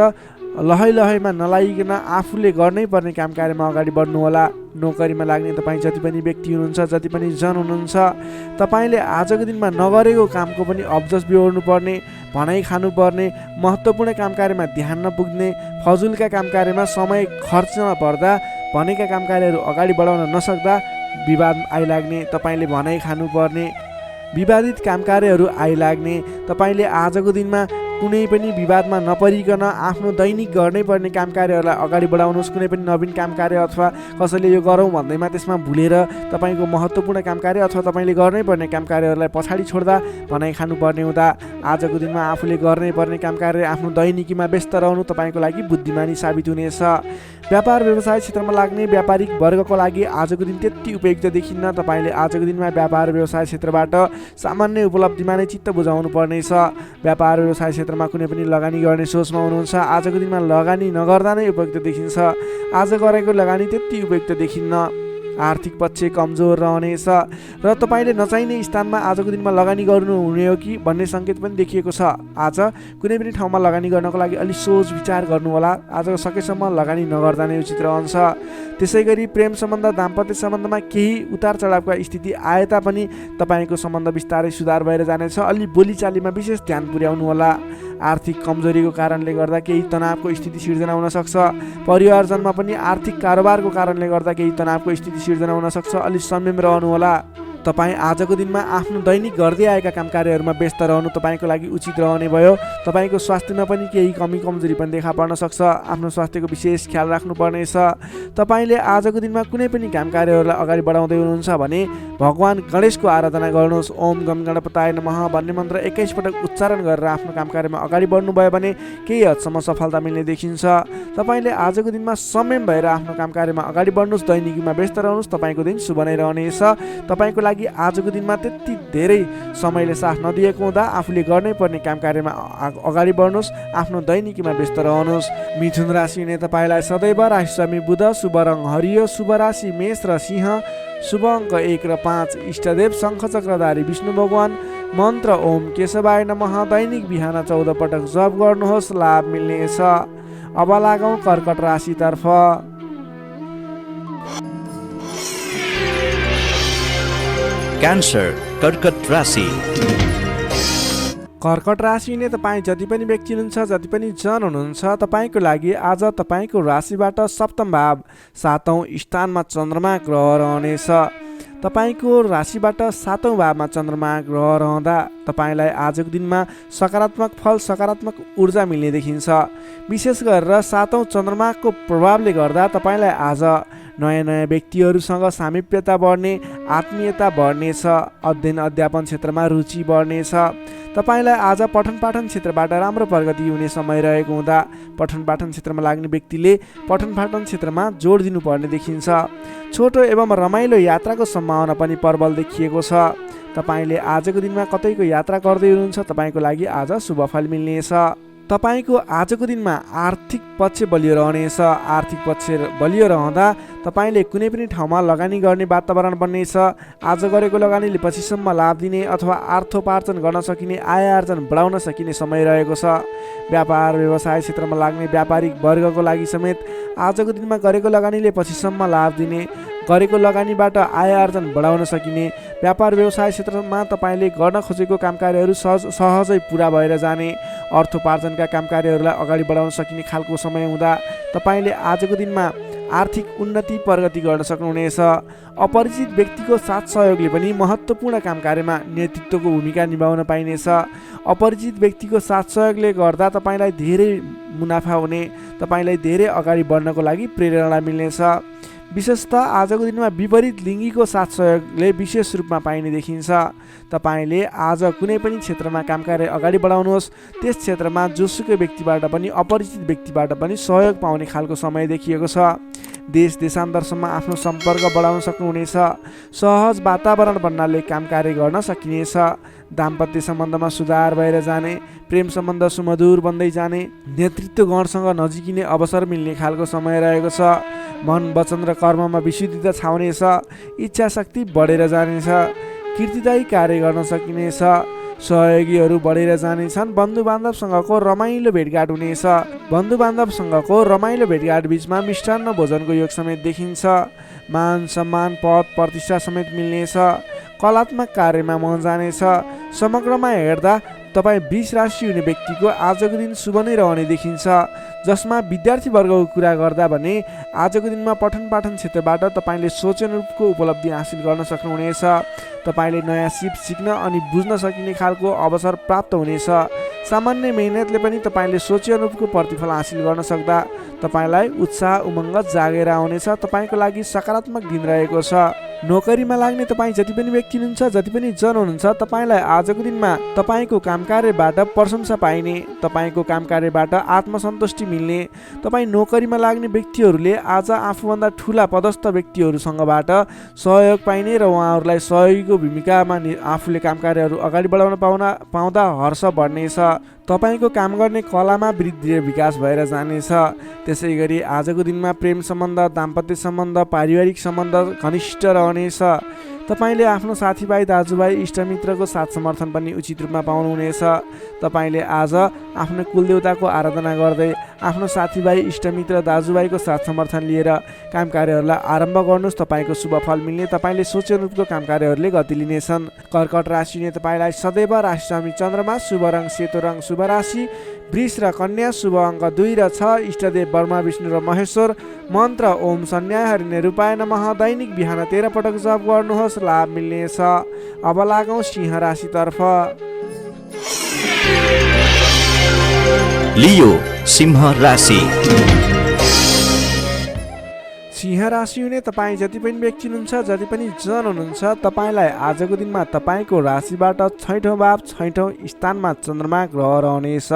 B: लहैमा नलागिकन आफूले गर्नै पर्ने काम कार्यमा अगाडि बढ्नुहोला। नोकरीमा लाग्ने तपाईँ जति पनि व्यक्ति हुनुहुन्छ, जति पनि जन हुनुहुन्छ, तपाईँले आजको दिनमा नगरेको कामको पनि अब्जस बिहोर्नुपर्ने, भनाइ खानुपर्ने, महत्त्वपूर्ण काम कार्यमा ध्यान नपुग्ने, फजुलका काम कार्यमा समय खर्च नपर्दा भनेका काम कार्यहरू अगाडि बढाउन नसक्दा विवाद आइलाग्ने, तपाईँले भनाइ खानुपर्ने, विवादित काम कार्यहरू आइलाग्ने, तपाईँले आजको दिनमा कुनै पनि विवादमा नपरिकन आफ्नो दैनिक गर्नै पर्ने काम कार्यहरूलाई अगाडि बढाउनुहोस्। कुनै पनि नवीन काम कार्य अथवा कसैले यो गरौँ भन्दैमा त्यसमा भुलेर तपाईँको महत्त्वपूर्ण काम कार्य अथवा तपाईँले गर्नै पर्ने काम कार्यहरूलाई पछाडि छोड्दा भनाइ खानुपर्ने हुँदा आजको दिनमा आफूले गर्नै पर्ने काम कार्य आफ्नो दैनिकीमा व्यस्त रहनु तपाईँको लागि बुद्धिमानी साबित हुनेछ। व्यापार व्यवसाय क्षेत्रमा लाग्ने व्यापारिक वर्गको लागि आजको दिन त्यति उपयुक्त देखिन्न। तपाईँले आजको दिनमा व्यापार व्यवसाय क्षेत्रबाट सामान्य उपलब्धिमा नै चित्त बुझाउनु पर्नेछ। व्यापार व्यवसाय क्षेत्रमा कुनै पनि लगानी गर्ने सोचमा हुनुहुन्छ, आजको दिनमा लगानी नगर्दा नै उपयुक्त देखिन्छ। आज गरेको लगानी त्यति उपयुक्त देखिन्न। आर्थिक पक्ष कमजोर रहनेछ र तपाईँले नचाहिने स्थानमा आजको दिनमा लगानी गर्नुहुने हो कि भन्ने सङ्केत पनि देखिएको छ। आज कुनै पनि ठाउँमा लगानी गर्नको लागि अलि सोच विचार गर्नुहोला। आज सकेसम्म लगानी नगर्दा नै उचित रहन्छ। त्यसै गरी प्रेम सम्बन्ध, दाम्पत्य सम्बन्धमा केही उतार चढावका स्थिति आए तापनि तपाईँको सम्बन्ध बिस्तारै सुधार भएर जानेछ। अलि बोलीचालीमा विशेष ध्यान पुर्याउनु होला। आर्थिक कमजोरीको कारणले गर्दा केही तनावको स्थिति सिर्जना हुन सक्छ। परिवारजनमा पनि आर्थिक कारोबारको कारणले गर्दा केही तनावको स्थिति सिर्जना हुन सक्छ। अलि संयम रहनु होला। तपाईँ आजको दिनमा आफ्नो दैनिक गर्दै आएका काम कार्यहरूमा व्यस्त रहनु तपाईँको लागि उचित रहने भयो। तपाईँको स्वास्थ्यमा पनि केही कमी कमजोरी पनि देखा पर्न सक्छ। आफ्नो स्वास्थ्यको विशेष ख्याल राख्नुपर्नेछ। तपाईँले आजको दिनमा कुनै पनि काम कार्यहरूलाई अगाडि बढाउँदै हुनुहुन्छ भने भगवान गणेशको आराधना गर्नुहोस्। ओम गम गणपताय नमः भन्ने मन्त्र 21 पटक उच्चारण गरेर आफ्नो काम कार्यमा अगाडि बढ्नुभयो भने केही हदसम्म सफलता मिल्ने देखिन्छ। तपाईँले आजको दिनमा संयम भएर आफ्नो काम कार्यमा अगाडि बढ्नुहोस्, दैनिकीमा व्यस्त रहनुहोस्। तपाईँको दिन शुभ नै रहनेछ। तपाईँको लागि लागि आजको दिनमा त्यति धेरै समयले साथ नदिएको हुँदा आफूले गर्नै पर्ने काम कार्यमा अगाडि बढ्नुहोस्, आफ्नो दैनिकीमा व्यस्त रहनुहोस्। मिथुन राशि हुने तपाईँलाई सदैव राशि स्वामी बुध, शुभ रङ हरियो, शुभ राशि मेष र सिंह, शुभ अङ्क 1 र 5, इष्टदेव शङ्खचक्रधारी विष्णु भगवान, मन्त्र ओम केशवाय नमः। दैनिक बिहान 14 पटक जप गर्नुहोस्, लाभ मिल्नेछ। अब लागौँ कर्कट राशितर्फ।
C: क्यान्सर कर्कट राशि।
B: कर्कट राशि हुने तपाईँ जति पनि व्यक्ति हुनुहुन्छ, जति पनि जन हुनुहुन्छ, तपाईँको लागि आज तपाईँको राशिबाट सप्तम भाव 7औं स्थानमा चन्द्रमा ग्रह रहनेछ। तपाईँको राशिबाट 7औं भावमा चन्द्रमा ग्रह रहँदा तपाईँलाई आजको दिनमा सकारात्मक फल, सकारात्मक ऊर्जा मिल्ने देखिन्छ। विशेष गरेर 7औं चन्द्रमाको प्रभावले गर्दा तपाईँलाई आज नयाँ नयाँ व्यक्तिहरूसँग सामिप्यता बढ्ने, आत्मीयता बढ्नेछ। अध्ययन अध्यापन क्षेत्रमा रुचि बढ्नेछ। तपाईँलाई आज पठन पाठन क्षेत्रबाट राम्रो प्रगति हुने समय रहेको हुँदा पठन पाठन क्षेत्रमा लाग्ने व्यक्तिले पठन पाठन क्षेत्रमा जोड दिनुपर्ने देखिन्छ। छोटो एवं रमाइलो यात्राको सम्भावना पनि प्रबल देखिएको छ। तपाईँले आजको दिनमा कतैको यात्रा गर्दै हुनुहुन्छ, तपाईँको लागि आज शुभ फल मिल्नेछ। तपाईँको आजको दिनमा आर्थिक पक्ष बलियो रहनेछ। आर्थिक पक्ष बलियो रहँदा तपाईँले कुनै पनि ठाउँमा लगानी गर्ने वातावरण बन्नेछ। आज गरेको लगानीले पछिसम्म लाभ दिने अथवा अर्थोपार्जन गर्न सकिने, आय आर्जन बढाउन सकिने समय रहेको छ। व्यापार व्यवसाय क्षेत्रमा लाग्ने व्यापारिक वर्गको लागि समेत आजको दिनमा गरेको लगानीले पछिसम्म लाभ दिने, गरेको लगानीबाट आय आर्जन बढाउन सकिने, व्यापार व्यवसाय क्षेत्रमा तपाईँले गर्न खोजेको काम कार्यहरू सहजै पुरा भएर जाने, अर्थोपार्जनका काम कार्यहरूलाई अगाडि बढाउन सकिने खालको समय हुँदा तपाईँले आजको दिनमा आर्थिक उन्नति प्रगति गर्न सक्नुहुनेछ। अपरिचित व्यक्तिको साथ सहयोगले पनि महत्त्वपूर्ण काम कार्यमा नेतृत्वको भूमिका निभाउन पाइनेछ। अपरिचित व्यक्तिको साथ सहयोगले गर्दा तपाईँलाई धेरै मुनाफा हुने, तपाईँलाई धेरै अगाडि बढ्नको लागि प्रेरणा मिल्नेछ। विशेषतः आजको दिनमा विपरीत लिङ्गीको साथ सहयोगले विशेष रूपमा पाइने देखिन्छ। तपाईँले आज कुनै पनि क्षेत्रमा काम कार्य अगाडि बढाउनुहोस्, त्यस क्षेत्रमा जोसुकै व्यक्तिबाट पनि, अपरिचित व्यक्तिबाट पनि सहयोग पाउने खालको समय देखिएको छ। देश देशान्तरसम्म आफ्नो सम्पर्क बढाउन सक्नुहुनेछ। सहज वातावरण बन्नाले काम कार्य गर्न सकिनेछ। दाम्पत्य सम्बन्धमा सुधार भएर जाने, प्रेम सम्बन्ध सुमधुर बन्दै जाने, नेतृत्व गणसँग नजिकिने अवसर मिल्ने खालको समय रहेको छ। मन, वचन र कर्ममा विशुद्धता छाउनेछ। इच्छा शक्ति बढेर जानेछ। कीर्तिदायी कार्य गर्न सकिनेछ। सहयोगीहरू बढेर जानेछन्। बन्धु बान्धवसँगको रमाइलो भेटघाट हुनेछ। बन्धु बान्धवसँगको रमाइलो भेटघाट बिचमा मिष्टान्न भोजनको योग समेत देखिन्छ। मान सम्मान पद प्रतिष्ठा समेत मिल्नेछ। कलात्मक कार्यमा मन जानेछ। समग्रमा हेर्दा तपाईँ वृष राशि हुने व्यक्तिको आजको दिन शुभ नै रहने देखिन्छ। जसमा विद्यार्थी वर्गको कुरा गर्दा भने आजको दिनमा पठन पाठन क्षेत्रबाट तपाईँले सोचेअनुरूपको उपलब्धि हासिल गर्न सक्नुहुनेछ। तपाईँले नयाँ सिप सिक्न अनि बुझ्न सकिने खालको अवसर प्राप्त हुनेछ। सामान्य मेहनतले पनि तपाईँले सोचेअनुरूपको प्रतिफल हासिल गर्न सक्दा तपाईँलाई उत्साह उमङ्ग जागेर आउनेछ। तपाईँको लागि सकारात्मक दिन रहेको छ। नोकरीमा लाग्ने तपाईँ जति पनि व्यक्ति हुनुहुन्छ, जति पनि जन हुनुहुन्छ, तपाईँलाई आजको दिनमा तपाईँको काम कार्यबाट प्रशंसा पाइने, तपाईँको काम कार्यबाट आत्मसन्तुष्टि मिल्ने। तपाईँ नोकरीमा लाग्ने व्यक्तिहरूले आज आफूभन्दा ठुला पदस्थ व्यक्तिहरूसँगबाट सहयोग पाइने र उहाँहरूलाई सहयोगीको भूमिकामा आफूले काम कार्यहरू अगाडि बढाउन पाउँदा हर्ष बढ्नेछ। तपाईँको काम गर्ने कलामा वृद्धि र विकास भएर जानेछ। त्यसै गरी आजको दिनमा प्रेम सम्बन्ध, दाम्पत्य सम्बन्ध, पारिवारिक सम्बन्ध घनिष्ठ रहनेछ। तपाईँले आफ्नो साथीभाइ, दाजुभाइ, इष्टमित्रको साथ समर्थन पनि उचित रूपमा पाउनुहुनेछ। तपाईँले आज आफ्नो कुलदेवताको आराधना गर्दै आफ्नो साथीभाइ, इष्टमित्र, दाजुभाइको साथ समर्थन लिएर काम कार्यहरूलाई आरम्भ गर्नुहोस्। तपाईँको शुभ फल मिल्ने, तपाईँले सोचेअनुरूपको काम कार्यहरूले गति लिनेछन्। कर्कट राशिले तपाईँलाई सदैव राशि स्वामी चन्द्रमा, शुभ रङ सेतो रङ, शुभ राशि वृष र कन्या, शुभ अङ्क 2 र 6, इष्टदेव ब्रह्मा विष्णु र महेश्वर, मन्त्र ओम सन्न्याहरिणे रूपाय नमः। दैनिक बिहान 13 पटक जप गर्नुहोस्, लाभ मिल्नेछ। अब लागौँ सिंह राशितर्फ।
C: लियो सिंह राशि।
B: सिंह राशि हुने तपाईँ जति पनि व्यक्ति हुनुहुन्छ, जति पनि जन हुनुहुन्छ, तपाईँलाई आजको दिनमा तपाईँको राशिबाट 6औं भाव 6औं स्थानमा चन्द्रमा ग्रह रहनेछ।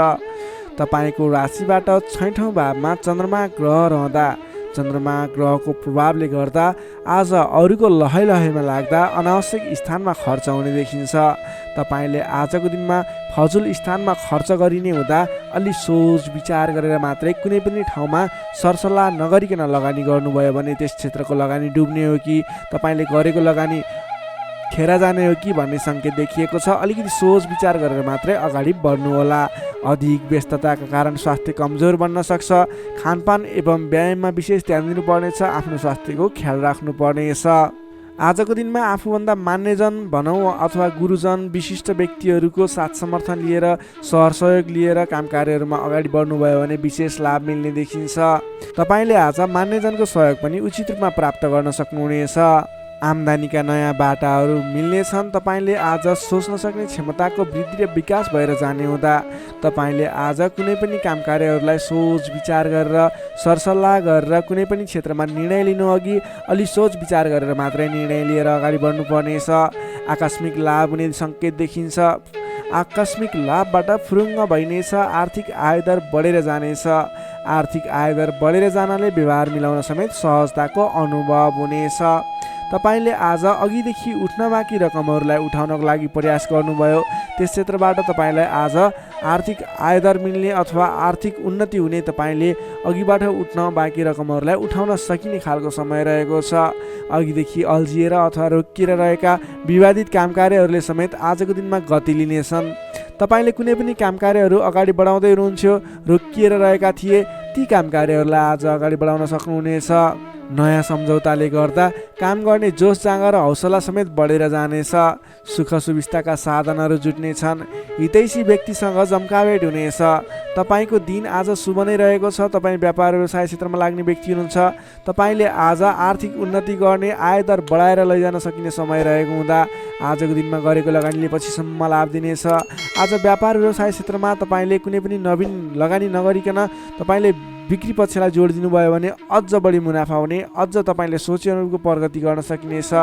B: तपाईँको राशिबाट 6औं भावमा चन्द्रमा ग्रह रहँदा चन्द्रमा ग्रहको प्रभावले गर्दा आज अरूको लहैमा लाग्दा अनावश्यक स्थानमा खर्च हुने देखिन्छ। तपाईँले आजको दिनमा फजुल स्थानमा खर्च गरिने हुँदा अलि सोच विचार गरेर मात्रै कुनै पनि ठाउँमा सरसल्लाह नगरिकन लगानी गर्नुभयो भने त्यस क्षेत्रको लगानी डुब्ने हो कि तपाईँले गरेको लगानी खेर जाने हो कि भन्ने सङ्केत देखिएको छ। अलिकति सोच विचार गरेर मात्रै अगाडि बढ्नुहोला। अधिक व्यस्तताका कारण स्वास्थ्य कमजोर बन्न सक्छ। खानपान एवं व्यायाममा विशेष ध्यान दिनुपर्नेछ। आफ्नो स्वास्थ्यको ख्याल राख्नुपर्नेछ। आजको दिनमा आफूभन्दा मान्यजन भनौँ अथवा गुरुजन विशिष्ट व्यक्तिहरूको साथ समर्थन लिएर सहयोग लिएर काम कार्यहरूमा अगाडि बढ्नुभयो भने विशेष लाभ मिल्ने देखिन्छ। तपाईँले आज मान्यजनको सहयोग पनि उचित रूपमा प्राप्त गर्न सक्नुहुनेछ। आम्दानीका नयाँ बाटाहरू मिल्नेछन्। तपाईँले आज सोच्न सक्ने क्षमताको वृद्धि र विकास भएर जाने हुँदा तपाईँले आज कुनै पनि काम कार्यहरूलाई सोच विचार गरेर सरसल्लाह गरेर कुनै पनि क्षेत्रमा निर्णय लिनु अघि अलि सोच विचार गरेर मात्रै निर्णय लिएर अगाडि बढ्नुपर्नेछ। आकस्मिक लाभ हुने सङ्केत देखिन्छ। आकस्मिक लाभबाट फुरुङ्ग भइनेछ। आर्थिक आयदर बढेर जानेछ। आर्थिक आयदर बढेर जानाले व्यवहार मिलाउन समेत सहजताको अनुभव हुनेछ। तपाईँले आज अघिदेखि उठ्न बाँकी रकमहरूलाई उठाउनको लागि प्रयास गर्नुभयो। त्यस क्षेत्रबाट तपाईँलाई आज आर्थिक आयदर मिल्ने अथवा आर्थिक उन्नति हुने तपाईँले अघिबाट उठ्न बाँकी रकमहरूलाई उठाउन सकिने खालको समय रहेको छ। अघिदेखि अल्झिएर अथवा रोकिएर रहेका विवादित काम कार्यहरूले समेत आजको दिनमा गति लिनेछन्। तपाईँले कुनै पनि काम कार्यहरू अगाडि बढाउँदै हुनुहुन्थ्यो, रोकिएर रहेका थिए, ती काम कार्यहरूलाई आज अगाडि बढाउन सक्नुहुनेछ। नयाँ सम्झौताले गर्दा काम गर्ने जोस जाँगर र हौसला समेत बढेर जानेछ। सुख सुविस्ताका साधनहरू जुट्नेछन्। हितैषी व्यक्तिसँग जम्काभेट हुनेछ। तपाईँको दिन आज शुभ नै रहेको छ। तपाईँ व्यापार व्यवसाय क्षेत्रमा लाग्ने व्यक्ति हुनुहुन्छ। तपाईँले आज आर्थिक उन्नति गर्ने आयदर बढाएर लैजान सकिने समय रहेको हुँदा आजको दिनमा गरेको लगानीले पछिसम्म लाभ दिनेछ। आज व्यापार व्यवसाय क्षेत्रमा तपाईँले कुनै पनि नवीन लगानी नगरिकन तपाईँले बिक्री पक्षलाई जोड दिनुभयो भने अझ बढी मुनाफा हुने, अझ तपाईँले सोचे अनुरूपको प्रगति गर्न सकिनेछ।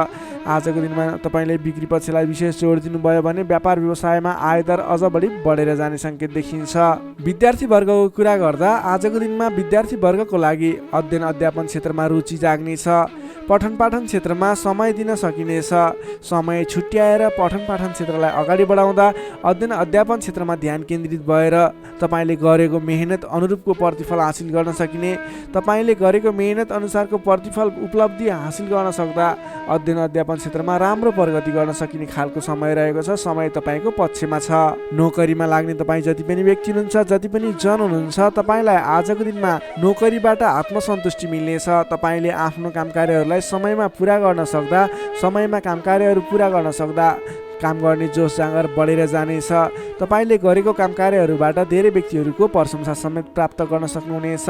B: आजको दिनमा तपाईँले बिक्री पक्षलाई विशेष जोड दिनुभयो भने व्यापार व्यवसायमा आयदर अझ बढी बढेर जाने सङ्केत देखिन्छ। विद्यार्थी वर्गको कुरा गर्दा आजको दिनमा विद्यार्थी वर्गको लागि अध्ययन अध्यापन क्षेत्रमा रुचि जाग्नेछ। पठन पाठन क्षेत्रमा समय दिन सकिनेछ। समय छुट्याएर पठन पाठन क्षेत्रलाई अगाडि बढाउँदा अध्ययन अध्यापन क्षेत्रमा ध्यान केन्द्रित भएर तपाईँले गरेको मेहनत अनुरूपको प्रतिफल हासिल गर्न सकिने, तपाईँले गरेको मेहनत अनुसारको प्रतिफल उपलब्धि हासिल गर्न सक्दा अध्ययन अध्यापन क्षेत्रमा राम्रो प्रगति गर्न सकिने खालको समय रहेको छ। समय तपाईँको पक्षमा छ। नोकरीमा लाग्ने तपाईँ जति पनि व्यक्ति हुनुहुन्छ, जति पनि जन हुनुहुन्छ, तपाईँलाई आजको दिनमा नोकरीबाट आत्मसन्तुष्टि मिल्नेछ। तपाईँले आफ्नो काम कार्यहरूलाई समयमा पुरा गर्न सक्दा, समयमा काम कार्यहरू पुरा गर्न सक्दा काम गर्ने जोस जाँगर बढेर जानेछ। तपाईँले गरेको काम कार्यहरूबाट धेरै व्यक्तिहरूको प्रशंसा समेत प्राप्त गर्न सक्नुहुनेछ।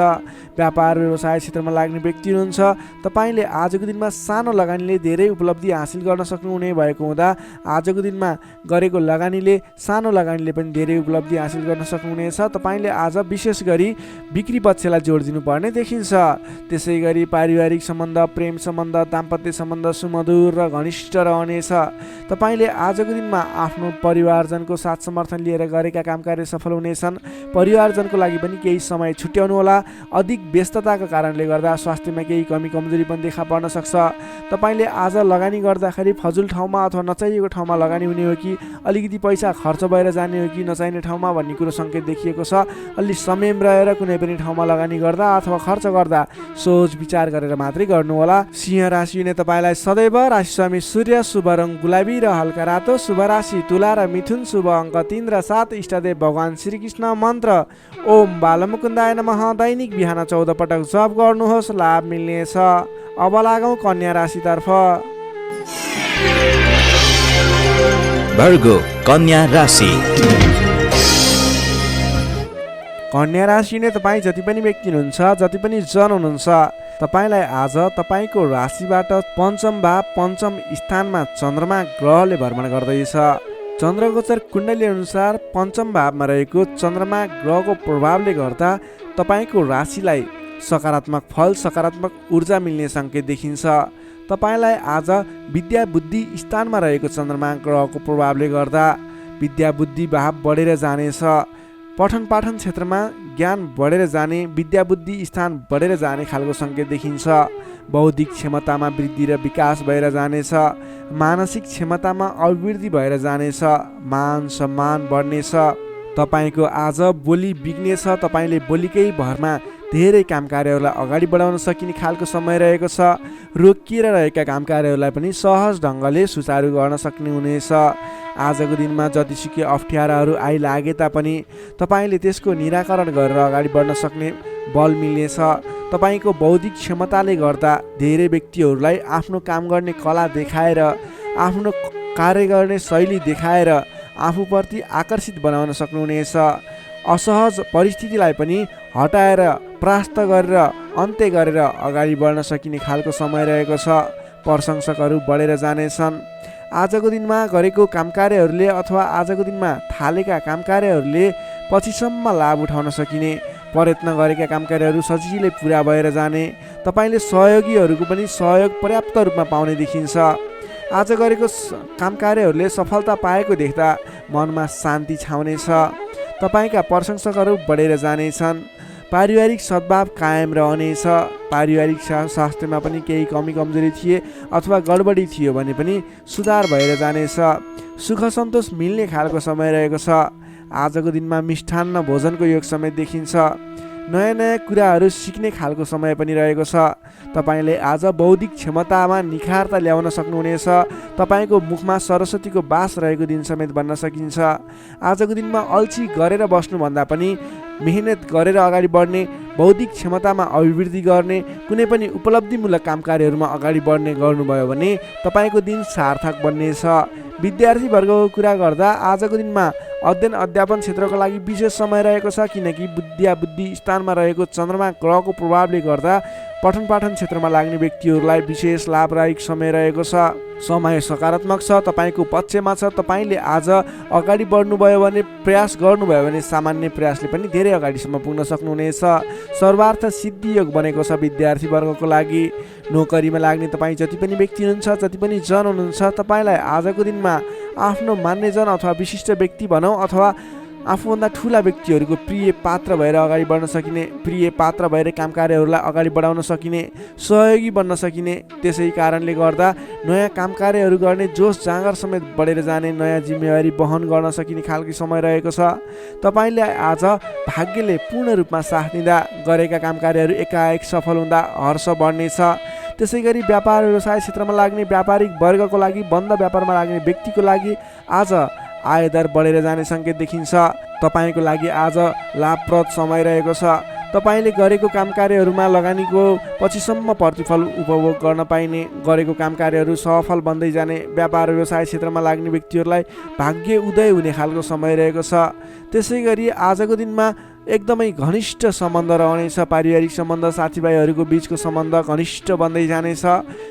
B: व्यापार व्यवसाय क्षेत्रमा लाग्ने व्यक्ति हुनुहुन्छ, तपाईँले आजको दिनमा सानो लगानीले धेरै उपलब्धि हासिल गर्न सक्नुहुने भएको हुँदा आजको दिनमा गरेको लगानीले सानो लगानीले पनि धेरै उपलब्धि हासिल गर्न सक्नुहुनेछ। तपाईँले आज विशेष गरी बिक्री पक्षलाई जोड दिनुपर्ने देखिन्छ। त्यसै गरी पारिवारिक सम्बन्ध, प्रेम सम्बन्ध, दाम्पत्य सम्बन्ध सुमधुर र घनिष्ठ रहनेछ। तपाईँले आजको दिनमा आफ्नो परिवारजनको साथ समर्थन लिएर गरेका काम कार्य सफल हुनेछन्। परिवारजनको लागि पनि केही समय छुट्याउनु होला। अधिक व्यस्तताको कारणले गर्दा स्वास्थ्यमा केही कमी कमजोरी पनि देखा पर्न सक्छ। तपाईँले आज लगानी गर्दाखेरि फजुल ठाउँमा अथवा नचाहिएको ठाउँमा लगानी हुने हो कि अलिकति पैसा खर्च भएर जाने हो कि नचाहिने ठाउँमा भन्ने कुरो सङ्केत देखिएको छ। अलि संयम रहेर कुनै पनि ठाउँमा लगानी गर्दा अथवा खर्च गर्दा सोच विचार गरेर मात्रै गर्नुहोला। सिंह राशिले तपाईँलाई सदैव राशिस्वामी सूर्य, शुभ रङ गुलाबी र हल्का रातो, शुभ राशि तुला र मिथुन, शुभ अङ्क 3 र 7, इष्टदेव भगवान श्रीकृष्ण, मन्त्र ओम बालमुकुन्दाय नमः। दैनिक बिहान 14 पटक जप गर्नुहोस्, लाभ मिल्नेछ। अब लागौँ कन्या राशितर्फ।
C: भर्गो कन्या राशि।
B: कन्या राशिले तपाईँ जति पनि व्यक्ति हुनुहुन्छ, जति पनि जन हुनुहुन्छ, तपाईँलाई आज तपाईँको राशिबाट पञ्चम भाव पञ्चम स्थानमा चन्द्रमा ग्रहले भ्रमण गर्दैछ। चन्द्रगोचर कुण्डली अनुसार पञ्चम भावमा रहेको चन्द्रमा ग्रहको प्रभावले गर्दा तपाईँको राशिलाई सकारात्मक फल, सकारात्मक ऊर्जा मिल्ने सङ्केत देखिन्छ। तपाईँलाई आज विद्या बुद्धि स्थानमा रहेको चन्द्रमा ग्रहको प्रभावले गर्दा विद्या बुद्धि भाव बढेर जानेछ। पठन पाठन क्षेत्रमा ज्ञान बढेर जाने, विद्या बुद्धि स्थान बढेर जाने खालको सङ्केत देखिन्छ। बौद्धिक क्षमतामा वृद्धि र विकास भएर जानेछ। मानसिक क्षमतामा अभिवृद्धि भएर जानेछ। मान सम्मान बढ्नेछ। तपाईँको आज बोली बिग्नेछ। तपाईँले बोलीकै भरमा धेरै काम कार्यहरूलाई अगाडि बढाउन सकिने खालको समय रहेको छ। रोकिएर रहेका काम कार्यहरूलाई पनि सहज ढङ्गले सुचारू गर्न सक्ने हुनेछ। आजको दिनमा जतिसुकै अप्ठ्याराहरू आइलागे तापनि तपाईँले त्यसको निराकरण गरेर अगाडि बढ्न सक्ने बल मिल्नेछ। तपाईँको बौद्धिक क्षमताले गर्दा धेरै व्यक्तिहरूलाई आफ्नो काम गर्ने कला देखाएर, आफ्नो कार्य गर्ने शैली देखाएर आफूप्रति आकर्षित बनाउन सक्नुहुनेछ। असहज परिस्थितिलाई पनि हटाएर, परास्त गरेर, अन्त्य गरेर अगाडि बढ्न सकिने खालको समय रहेको छ। प्रशंसकहरू बढेर जानेछन्। आजको दिनमा गरेको काम कार्यहरूले अथवा आजको दिनमा थालेका काम कार्यहरूले पछिसम्म लाभ उठाउन सकिने, प्रयत्न गरेका काम कार्यहरू सजिलै पुरा भएर जाने, तपाईँले सहयोगीहरूको पनि सहयोग पर्याप्त रूपमा पाउने देखिन्छ। आज गरेको काम कार्यहरूले सफलता पाएको देख्दा मनमा शान्ति छाउनेछ। तपाईँका प्रशंसकहरू बढेर जानेछन्। पारिवारिक सद्भाव कायम रहनेछ। पारिवारिक स्वास्थ्यमा पनि केही कमी कमजोरी थिए अथवा गडबडी थियो भने पनि सुधार भएर जानेछ। सुख सन्तोष मिल्ने खालको समय रहेको छ। आजको दिनमा मिष्ठान्न भोजनको योग समय देखिन्छ। नयाँ नयाँ कुराहरू सिक्ने खालको समय पनि रहेको छ। तपाईँले आज बौद्धिक क्षमतामा निखारता ल्याउन सक्नुहुनेछ। तपाईँको मुखमा सरस्वतीको बास रहेको दिन समेत बन्न सकिन्छ। आजको दिनमा अल्छी गरेर बस्नुभन्दा पनि मेहनत गरेर अगाडि बढ्ने, बौद्धिक क्षमतामा अभिवृद्धि गर्ने, कुनै पनि उपलब्धिमूलक काम कार्यहरूमा अगाडि बढ्ने गर्नुभयो भने तपाईँको दिन सार्थक बन्नेछ। विद्यार्थी वर्गको कुरा गर्दा आजको दिनमा अध्ययन अध्यापन क्षेत्रको लागि विशेष समय रहेको छ, किनकि विद्या बुद्धि स्थानमा रहेको चन्द्रमा ग्रहको प्रभावले गर्दा पठन पाठन क्षेत्रमा लाग्ने व्यक्तिहरूलाई विशेष लाभदायक समय रहेको छ। समय सकारात्मक छ, तपाईँको पक्षमा छ। तपाईँले आज अगाडि बढ्नुभयो भने, प्रयास गर्नुभयो भने सामान्य प्रयासले पनि धेरै अगाडिसम्म पुग्न सक्नुहुनेछ। सर्वार्थ सिद्धि योग बनेको छ विद्यार्थी वर्गको लागि। नोकरीमा लाग्ने तपाईँ जति पनि व्यक्ति हुनुहुन्छ, जति पनि जन हुनुहुन्छ, तपाईँलाई आजको दिनमा आफ्नो मान्यजन अथवा विशिष्ट व्यक्ति भनौँ अथवा आफूभन्दा ठुला व्यक्तिहरूको प्रिय पात्र भएर अगाडि बढ्न सकिने, प्रिय पात्र भएर काम कार्यहरूलाई अगाडि बढाउन सकिने, सहयोगी बन्न सकिने, त्यसै कारणले गर्दा नयाँ काम कार्यहरू गर्ने जोस जाँगर समेत बढेर जाने, नयाँ जिम्मेवारी वहन गर्न सकिने खालको समय रहेको छ। तपाईँले आज भाग्यले पूर्ण रूपमा साथ दिँदा गरेका काम कार्यहरू एकाएक सफल हुँदा हर्ष बढ्नेछ। त्यसै गरी व्यापार व्यवसाय क्षेत्रमा लाग्ने व्यापारिक वर्गको लागि, बन्द व्यापारमा लाग्ने व्यक्तिको लागि आज आयदर बढेर जाने सङ्केत देखिन्छ। तपाईँको लागि आज लाभप्रद समय रहेको छ। तपाईँले गरेको काम कार्यहरूमा लगानीको पछिसम्म प्रतिफल उपभोग गर्न पाइने, गरेको काम कार्यहरू सफल बन्दै जाने, व्यापार व्यवसाय क्षेत्रमा लाग्ने व्यक्तिहरूलाई भाग्य उदय हुने खालको समय रहेको छ। त्यसै गरी आजको दिनमा एकदमै घनिष्ठ सम्बन्ध रहनेछ। पारिवारिक सम्बन्ध, साथीभाइहरूको बिचको सम्बन्ध घनिष्ठ बन्दै जानेछ।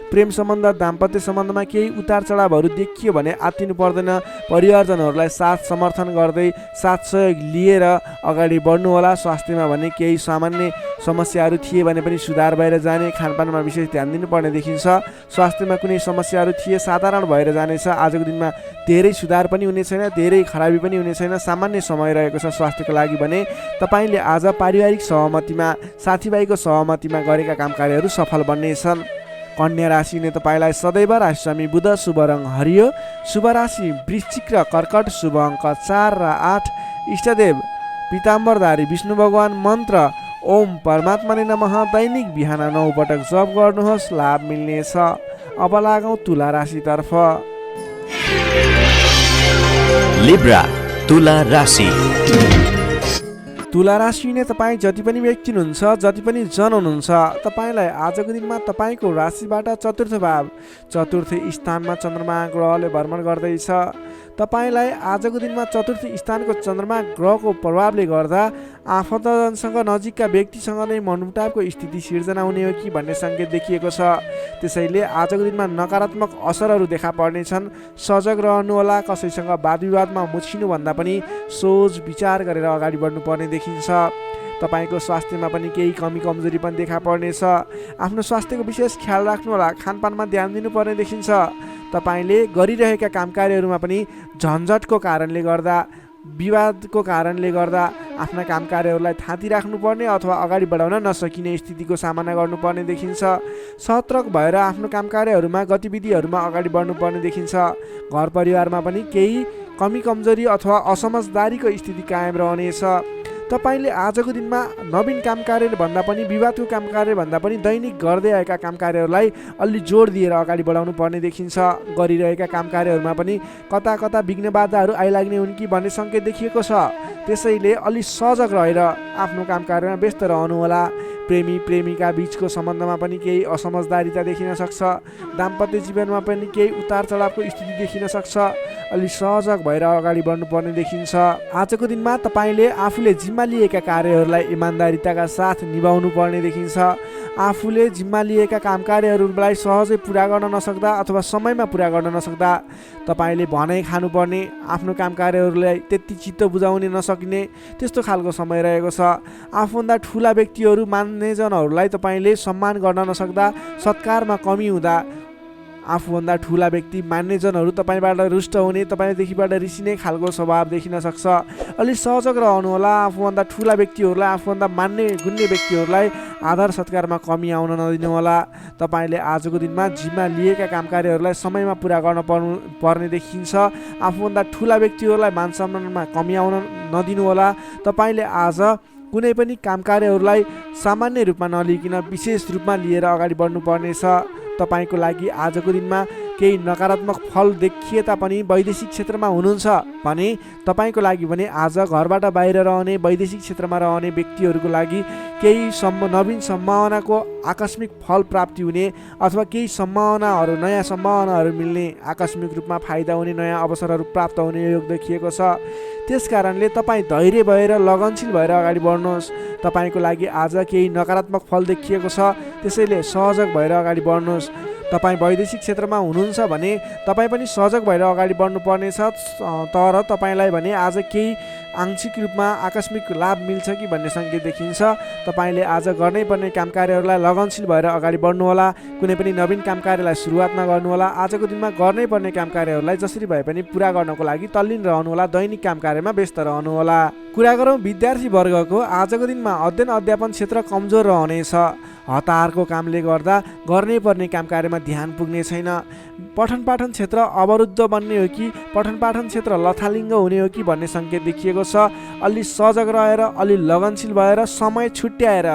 B: प्रेम सम्बन्ध, दाम्पत्य सम्बन्धमा केही उतार चढावहरू देखियो भने आत्तिनु पर्दैन। परिवारजनहरूलाई साथ समर्थन गर्दै, साथ सहयोग लिएर अगाडि बढ्नुहोला। स्वास्थ्यमा भने केही सामान्य समस्याहरू थिए भने पनि सुधार भएर जाने, खानपानमा विशेष ध्यान दिनुपर्ने देखिन्छ। स्वास्थ्यमा कुनै समस्याहरू थिए साधारण भएर जानेछ। आजको दिनमा धेरै सुधार पनि हुने छैन, धेरै खराबी पनि हुने छैन, सामान्य समय रहेको छ स्वास्थ्यको लागि भने। तपाईँले आज पारिवारिक सहमतिमा, साथीभाइको सहमतिमा गरेका काम कार्यहरू सफल बन्नेछन्। कन्या राशिले तपाईँलाई सदैव राशिस्वामी बुध, शुभ रङ हरियो, शुभ राशि वृश्चिक र कर्कट, शुभ अङ्क 4 र 8, इष्टदेव पीताम्बरधारी विष्णु भगवान, मन्त्र ओम परमात्माले नमः। दैनिक बिहान 9 पटक जप गर्नुहोस्, लाभ मिल्नेछ। अब लागौँ तुला राशितर्फ।
C: लिब्रा तुला राशि।
B: तुला राशि नै तपाईँ जति पनि व्यक्ति हुनुहुन्छ, जति पनि जन हुनुहुन्छ, तपाईँलाई आजको दिनमा तपाईँको राशिबाट चतुर्थ भाव, चतुर्थ स्थानमा चन्द्रमा ग्रहले भ्रमण गर्दैछ। तपाईँलाई आजको दिनमा चतुर्थ स्थानको चन्द्रमा ग्रहको प्रभावले गर्दा आफन्तजनसँग, नजिकका व्यक्तिसँग नै मनमुटावको स्थिति सिर्जना हुने हो कि भन्ने सङ्केत देखिएको छ। त्यसैले आजको दिनमा नकारात्मक असरहरू देखा पर्नेछन्। सजग रहनुहोला। कसैसँग वाद विवादमा मुछिनुभन्दा पनि सोच विचार गरेर अगाडि बढ्नुपर्ने देखिन्छ। तपाईँको स्वास्थ्यमा पनि केही कमी कमजोरी पनि देखा पर्नेछ। आफ्नो स्वास्थ्यको विशेष ख्याल राख्नुहोला। खानपानमा ध्यान दिनुपर्ने देखिन्छ। तपाईँले गरिरहेका काम कार्यहरूमा पनि झन्झटको कारणले गर्दा, विवादको कारणले गर्दा आफ्ना काम कार्यहरूलाई थाती राख्नुपर्ने अथवा अगाडि बढाउन नसकिने स्थितिको सामना गर्नुपर्ने देखिन्छ। सतर्क भएर आफ्नो काम कार्यहरूमा गतिविधिहरूमा अगाडि बढ्नुपर्ने देखिन्छ। घर परिवारमा पनि केही कमी कमजोरी अथवा असमझदारीको स्थिति कायम रहनेछ। तपाईँले आजको दिनमा नवीन काम कार्य भन्दा पनि विवादको काम कार्य भन्दा पनि दैनिक गर्दै आएका काम कार्यहरूलाई अलि जोड दिएर अगाडि बढाउनु पर्ने देखिन्छ। गरिरहेका काम कार्यहरूमा पनि कता कता विघ्न बाधाहरू आइलाग्ने हुन् कि भन्ने सङ्केत देखिएको छ। त्यसैले अलि सजग रहेर आफ्नो काम कार्यमा व्यस्त रहनुहोला। प्रेमी प्रेमिका बीचको सम्बन्धमा पनि केही असमझदारीता देखिन सक्छ। दाम्पत्य जीवनमा पनि केही उतार चढावको स्थिति देखिन सक्छ। अलि सहजग भएर अगाडि बढ्नुपर्ने देखिन्छ। आजको दिनमा तपाईँले आफूले जिम्मा लिएका कार्यहरूलाई इमान्दारिताका साथ निभाउनु पर्ने देखिन्छ। आफूले जिम्मा लिएका काम कार्यहरूलाई सहजै पुरा गर्न नसक्दा अथवा समयमा पुरा गर्न नसक्दा तपाईँले भनाइ खानुपर्ने, आफ्नो काम कार्यहरूलाई त्यति चित्त बुझाउन नसकिने त्यस्तो खालको समय रहेको छ। आफूभन्दा ठुला व्यक्तिहरू मान्यजनहरूलाई तपाईँले सम्मान गर्न नसक्दा, सत्कारमा कमी हुँदा आफूभन्दा ठुला व्यक्ति मान्यजनहरू तपाईँबाट रुष्ट हुने, तपाईँदेखिबाट रिसिने खालको स्वभाव देखिन सक्छ। अलि सहजग रहनुहोला। आफूभन्दा ठुला व्यक्तिहरूलाई, आफूभन्दा मान्ने गुन्ने व्यक्तिहरूलाई आदर सत्कारमा कमी आउन नदिनुहोला। तपाईँले आजको दिनमा जिम्मा लिएका काम कार्यहरूलाई समयमा पुरा गर्न पर्ने देखिन्छ। आफूभन्दा ठुला व्यक्तिहरूलाई मान सम्मानमा कमी आउन नदिनुहोला। तपाईँले आज कुनै पनि काम कार्यहरूलाई सामान्य रूपमा नलिकन विशेष रूपमा लिएर अगाडि बढ्नुपर्नेछ। तपाईँको लागि आजको दिनमा केही नकारात्मक फल देखिए तापनि वैदेशिक क्षेत्रमा हुनुहुन्छ भने तपाईँको लागि भने आज घरबाट बाहिर रहने, वैदेशिक क्षेत्रमा रहने व्यक्तिहरूको लागि केही नवीन सम्भावनाको आकस्मिक फल प्राप्ति हुने अथवा केही सम्भावनाहरू, नयाँ सम्भावनाहरू मिल्ने, आकस्मिक रूपमा फाइदा हुने, नयाँ अवसरहरू प्राप्त हुने योग देखिएको छ। त्यस कारणले तपाईँ धैर्य भएर लगनशील भएर अगाडि बढ्नुहोस्। तपाईँको लागि आज केही नकारात्मक फल देखिएको छ, त्यसैले सहजग भएर अगाडि बढ्नुहोस्। तपाईँ वैदेशिक क्षेत्रमा हुनुहुन्छ भने तपाईँ पनि सजग भएर अगाडि बढ्नुपर्नेछ। तर तपाईँलाई भने आज केही आंशिक रूपमा आकस्मिक लाभ मिल्छ कि भन्ने सङ्केत देखिन्छ। तपाईँले आज गर्नै पर्ने काम कार्यहरूलाई लगनशील भएर अगाडि बढ्नुहोला। कुनै पनि नवीन काम कार्यलाई सुरुवात नगर्नुहोला। आजको दिनमा गर्नै पर्ने काम कार्यहरूलाई जसरी भए पनि पुरा गर्नको लागि तल्लीन रहनुहोला। दैनिक काम कार्यमा व्यस्त रहनुहोला। कुरा गरौँ विद्यार्थी वर्गको, आजको दिनमा अध्ययन अध्यापन क्षेत्र कमजोर रहनेछ। हतारको कामले गर्दा गर्नै पर्ने काम कार्यमा ध्यान पुग्ने छैन। पठन पाठन क्षेत्र अवरुद्ध बन्ने हो कि पठन पाठन क्षेत्र लथालिङ्ग हुने हो कि भन्ने सङ्केत देखिएको छ। अलि सजग रहेर, अलि लगनशील भएर, समय छुट्याएर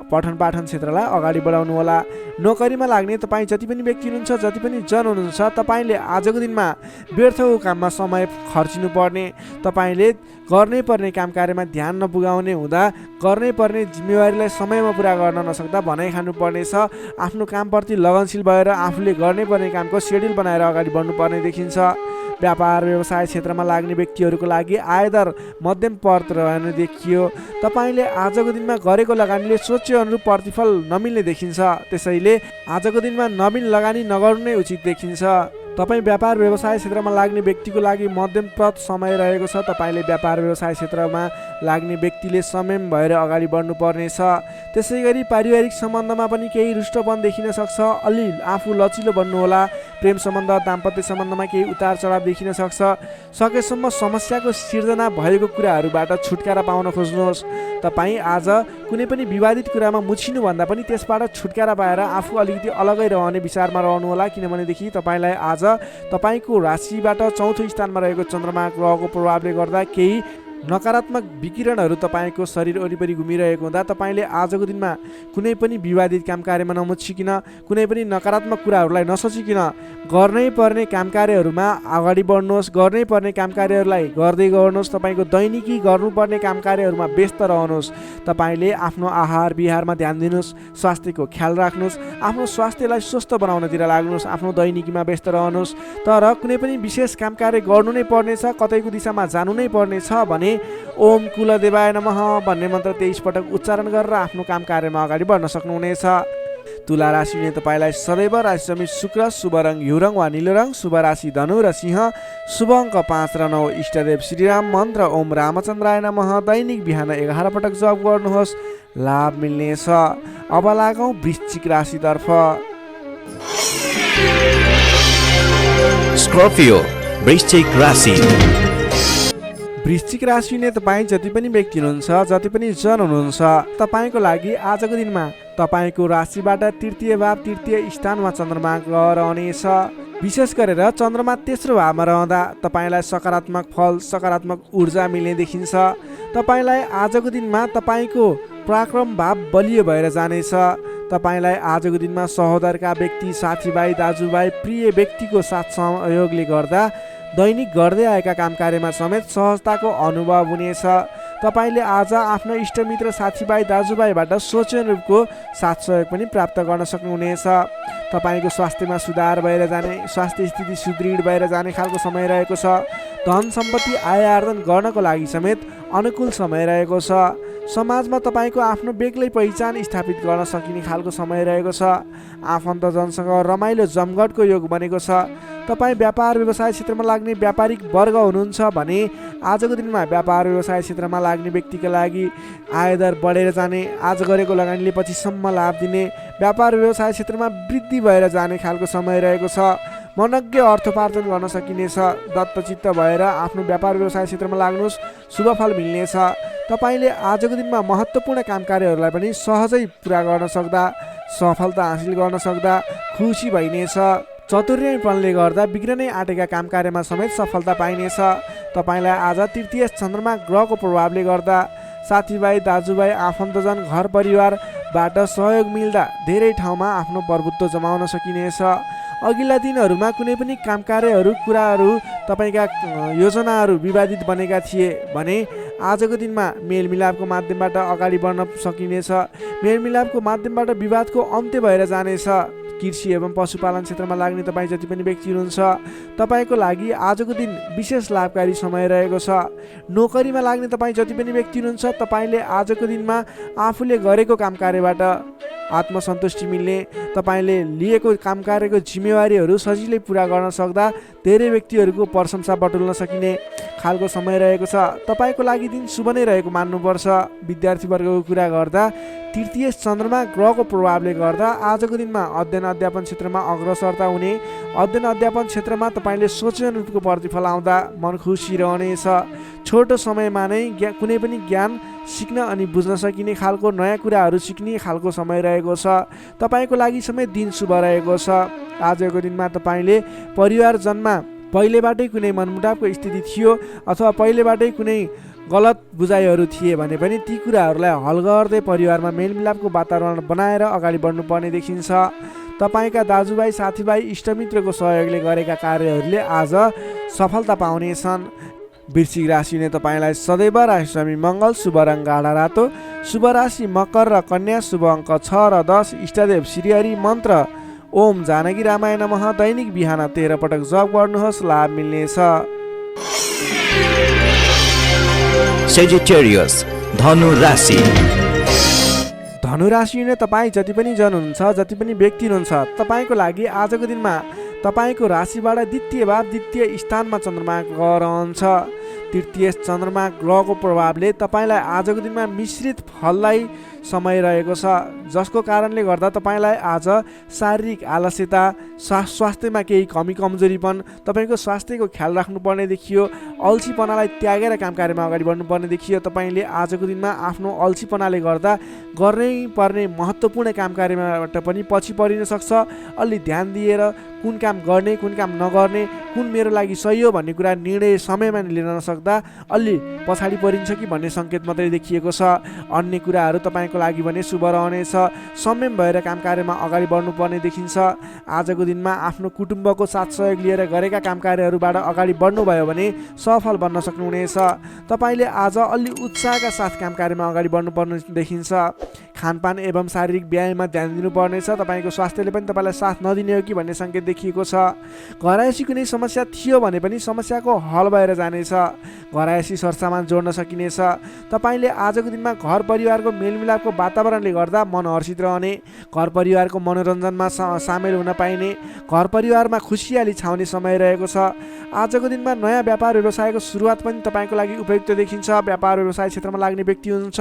B: पठन पाठन क्षेत्रलाई अगाडि बढाउनु होला। नोकरीमा लाग्ने तपाईँ जति पनि व्यक्ति हुनुहुन्छ, जति पनि जन हुनुहुन्छ, तपाईँले आजको दिनमा व्यर्थको काममा समय खर्चिनु पर्ने, तपाईँले गर्नै पर्ने काम कार्यमा ध्यान नपुगाउने हुँदा गर्नै पर्ने जिम्मेवारीलाई समयमा पुरा गर्न नसक्दा भनाइ खानुपर्नेछ। आफ्नो कामप्रति लगनशील भएर आफूले गर्नै पर्ने कामको सेड्युल बनाएर अगाडि बढ्नुपर्ने देखिन्छ। व्यापार व्यवसाय क्षेत्रमा लाग्ने व्यक्तिहरूको लागि आयदर मध्यम पद रहने देखियो। तपाईँले आजको दिनमा गरेको लगानीले सोचे अनुरूप प्रतिफल नमिल्ने देखिन्छ। त्यसैले आजको दिनमा नवीन लगानी नगर्नु नै उचित देखिन्छ। तपाईँ व्यापार व्यवसाय क्षेत्रमा लाग्ने व्यक्तिको लागि मध्यमप्रद समय रहेको छ। तपाईँले व्यापार व्यवसाय क्षेत्रमा लाग्ने व्यक्तिले संयम भएर अगाडि बढ्नुपर्नेछ। त्यसै गरी पारिवारिक सम्बन्धमा पनि केही रुष्टपन देखिन सक्छ। अलि आफू लचिलो बन्नुहोला। प्रेम सम्बन्ध, दाम्पत्य सम्बन्धमा केही उतार चढाव देखिन सक्छ। सकेसम्म समस्याको सिर्जना भएको कुराहरूबाट छुटकारा पाउन खोज्नुहोस्। तपाईँ आज कुनै पनि विवादित कुरामा मुछिनुभन्दा पनि त्यसबाट छुटकारा पाएर आफू अलिकति अलगै रहने विचारमा रहनुहोला। किनभनेदेखि तपाईँलाई आज तपाईँको राशिबाट चौथो स्थानमा रहेको चन्द्रमा ग्रहको प्रभावले गर्दा केही नकारात्मक विकिरणहरू तपाईँको शरीर वरिपरि घुमिरहेको हुँदा तपाईँले आजको दिनमा कुनै पनि विवादित काम कार्यमा नमुछिकन, कुनै पनि नकारात्मक कुराहरूलाई नसोचिकन गर्नै पर्ने काम कार्यहरूमा अगाडि बढ्नुहोस्। गर्नै पर्ने काम कार्यहरूलाई गर्दै गर्नुहोस्। तपाईँको दैनिकी गर्नुपर्ने काम कार्यहरूमा व्यस्त रहनुहोस्। तपाईँले आफ्नो आहार विहारमा ध्यान दिनुहोस्। स्वास्थ्यको ख्याल राख्नुहोस्। आफ्नो स्वास्थ्यलाई स्वस्थ बनाउनतिर लाग्नुहोस्। आफ्नो दैनिकीमा व्यस्त रहनुहोस्। तर कुनै पनि विशेष काम कार्य गर्नु नै पर्नेछ, कतैको दिशामा जानु नै पर्नेछ भने ओम कुलदेवाय नमः भन्ने मन्त्र 23 पटक उच्चारण गरेर आफ्नो काम कार्यमा अगाडि बढ्न सक्नुहुनेछ। तुला राशिले तपाईँलाई सदैव राशि समित शुक्र, शुभ रङ हिउरङ वा नीलो रङ, शुभ राशि धनु र सिंह, शुभ अङ्क 5 र 9, इष्टदेव श्रीराम, मन्त्र ओम रामचन्द्राय नमः दैनिक बिहान 11 पटक जप गर्नुहोस्। लाभ मिल्नेछ। अब लागौँ वृश्चिक राशितर्फ।
C: स्कर्पियो वृश्चिक राशि।
B: वृश्चिक राशि हुने तपाईँ जति पनि व्यक्ति हुनुहुन्छ, जति पनि जन हुनुहुन्छ, तपाईँको लागि आजको दिनमा तपाईँको राशिबाट तृतीय भाव तृतीय स्थानमा चन्द्रमा ग्रह रहनेछ। विशेष गरेर चन्द्रमा तेस्रो भावमा रहँदा तपाईँलाई सकारात्मक फल, सकारात्मक ऊर्जा मिल्ने देखिन्छ। तपाईँलाई आजको दिनमा तपाईँको पराक्रम भाव बलियो भएर जानेछ। तपाईँलाई आजको दिनमा सहोदरका व्यक्ति, साथीभाइ, दाजुभाइ, प्रिय व्यक्तिको साथ सहयोगले गर्दा दैनिक गर्दै आएका काम कार्यमा समेत सहजताको अनुभव हुनेछ। तपाईँले आज आफ्नो इष्टमित्र, साथीभाइ, दाजुभाइबाट सोचेन रूपको साथ सहयोग पनि प्राप्त गर्न सक्नुहुनेछ। तपाईँको स्वास्थ्यमा सुधार भएर जाने, स्वास्थ्य स्थिति सुदृढ भएर जाने खालको समय रहेको छ। धन सम्पत्ति आय आर्जन गर्नको लागि समेत अनुकूल समय रहेको छ। समाजमा तपाईँको आफ्नो बेग्लै पहिचान स्थापित गर्न सकिने खालको समय रहेको छ। आफन्तजनसँग रमाइलो जमघटको योग बनेको छ। तपाईँ व्यापार व्यवसाय क्षेत्रमा लाग्ने व्यापारिक वर्ग हुनुहुन्छ भने आजको दिनमा व्यापार व्यवसाय क्षेत्रमा लाग्ने व्यक्तिका लागि आयदर बढेर जाने, आज गरेको लगानीले पछिसम्म लाभ दिने, व्यापार व्यवसाय क्षेत्रमा वृद्धि भएर जाने खालको समय रहेको छ। मनज्ञ अर्थोपार्जन गर्न सकिनेछ। दत्तचित्त भएर आफ्नो व्यापार व्यवसाय क्षेत्रमा लाग्नुहोस्, शुभफल मिल्नेछ। तपाईँले आजको दिनमा महत्त्वपूर्ण काम कार्यहरूलाई पनि सहजै पुरा गर्न सक्दा, सफलता हासिल गर्न सक्दा खुसी भइनेछ। चतुर्यपनले गर्दा बिग्रनै आँटेका काम कार्यमा समेत सफलता पाइनेछ। तपाईँलाई आज तृतीय चन्द्रमा ग्रहको प्रभावले गर्दा साथीभाइ, दाजुभाइ, आफन्तजन, घर परिवारबाट सहयोग मिल्दा धेरै ठाउँमा आफ्नो प्रभुत्व जमाउन सकिनेछ। अघिल्ला दिनहरूमा कुनै पनि काम कार्यहरू, कुराहरू, तपाईँका योजनाहरू विवादित बनेका थिए भने आजको दिनमा मेलमिलापको माध्यमबाट अगाडि बढ्न सकिनेछ। मेलमिलापको माध्यमबाट विवादको अन्त्य भएर जानेछ। कृषि एवं पशुपालन क्षेत्रमा लाग्ने तपाईँ जति पनि व्यक्ति हुनुहुन्छ, तपाईँको लागि आजको दिन विशेष लाभकारी समय रहेको छ। नोकरीमा लाग्ने तपाईँ जति पनि व्यक्ति हुनुहुन्छ, तपाईँले आजको दिनमा आफूले गरेको काम कार्यबाट आत्मसन्तुष्टि मिल्ने, तपाईँले लिएको काम कार्यको जिम्मेवारीहरू सजिलै पुरा गर्न सक्दा धेरै व्यक्तिहरूको प्रशंसा बटुल्न सकिने खालको समय रहेको छ। तपाईँको लागि दिन शुभ नै रहेको मान्नुपर्छ। विद्यार्थी वर्गको कुरा गर्दा तृतीय चन्द्रमा ग्रहको प्रभावले गर्दा आजको दिनमा अध्ययन अध्यापन क्षेत्रमा अग्रसरता हुने, अध्ययन अध्यापन क्षेत्रमा तपाईँले सोचेन रूपको प्रतिफल आउँदा मन खुसी रहनेछ। छोटो समयमा नै कुनै पनि ज्ञान सिक्न अनि बुझ्न सकिने खालको, नयाँ कुराहरू सिक्ने खालको समय रहेको छ। तपाईँको लागि समेत दिन शुभ रहेको छ। आजको दिनमा तपाईँले परिवारजनमा पहिलेबाटै कुनै मनमुटावको स्थिति थियो अथवा पहिलेबाटै कुनै गलत बुझाइहरू थिए भने पनि ती कुराहरूलाई हल गर्दै परिवारमा मेलमिलापको वातावरण बनाएर अगाडि बढ्नुपर्ने देखिन्छ। तपाईँका दाजुभाइ, साथीभाइ, इष्टमित्रको सहयोगले गरेका कार्यहरूले आज सफलता पाउनेछन्। वृश्चिक राशि हुने तपाईँलाई सदैव राशिस्वामी मङ्गल, शुभ रङ गाढा रातो, शुभ राशि मकर र कन्या, शुभ अङ्क 6 र 10, इष्टदेव श्रीहरि, मन्त्र ओम जानकी रामाय नमः। दैनिक बिहान 13 पटक जप गर्नुहोस्, लाभ मिल्नेछ।
C: सेजिटेरियस धनु राशि।
B: धनु राशि हुने तपाईँ जति पनि जन हुनुहुन्छ, जति पनि व्यक्ति हुनुहुन्छ, तपाईँको लागि आजको दिनमा तपाईँको राशिबाट द्वितीय भाव द्वितीय स्थानमा चन्द्रमा ग्रह रहन्छ। तृतीय चन्द्रमा ग्रहको प्रभावले तपाईँलाई आजको दिनमा मिश्रित फललाई समय रहेको छ, जसको कारणले गर्दा तपाईँलाई आज शारीरिक आलस्यता, स्वास्थ्यमा केही कमी कमजोरीपन, तपाईँको स्वास्थ्यको ख्याल राख्नुपर्ने देखियो। अल्छीपनालाई त्यागेर काम कार्यमा अगाडि बढ्नुपर्ने देखियो। तपाईँले आजको दिनमा आफ्नो अल्छीपनाले गर्दा गर्नै पर्ने महत्त्वपूर्ण काम कार्यबाट पनि पछि परिन सक्छ। अलि ध्यान दिएर कुन काम गर्ने, कुन काम नगर्ने, कुन मेरो लागि सही हो भन्ने कुरा निर्णय समयमा लिन नसक्दा अलि पछाडि परिन्छ कि भन्ने सङ्केत मात्रै देखिएको छ। अन्य कुराहरू तपाईँको लागि भने शुभ रहनेछ। संयम भएर काम कार्यमा अगाडि बढ्नुपर्ने देखिन्छ। आजको दिनमा आफ्नो कुटुम्बको साथ सहयोग लिएर गरेका काम कार्यहरूबाट अगाडि बढ्नुभयो भने सफल बन्न सक्नुहुनेछ। तपाईँले आज अलि उत्साहका साथ काम कार्यमा अगाडि बढ्नुपर्ने देखिन्छ। खानपान एवं शारीरिक व्यायाममा ध्यान दिनुपर्नेछ। तपाईँको स्वास्थ्यले पनि तपाईँलाई साथ नदिने हो कि भन्ने सङ्केत देखिएको छ। घरायसी कुनै समस्या थियो भने पनि समस्याको हल भएर जानेछ। घरायसी सरसामान जोड्न सकिनेछ। तपाईँले आजको दिनमा घर परिवारको मेलमिलापको वातावरणले गर्दा मन हर्षित रहने, घर परिवारको मनोरञ्जनमा सामेल हुन पाइने, घर परिवारमा खुसियाली छाउने समय रहेको छ। आजको दिनमा नयाँ व्यापार व्यवसायको सुरुवात पनि तपाईँको लागि उपयुक्त देखिन्छ। व्यापार व्यवसाय क्षेत्रमा लाग्ने व्यक्ति हुनुहुन्छ,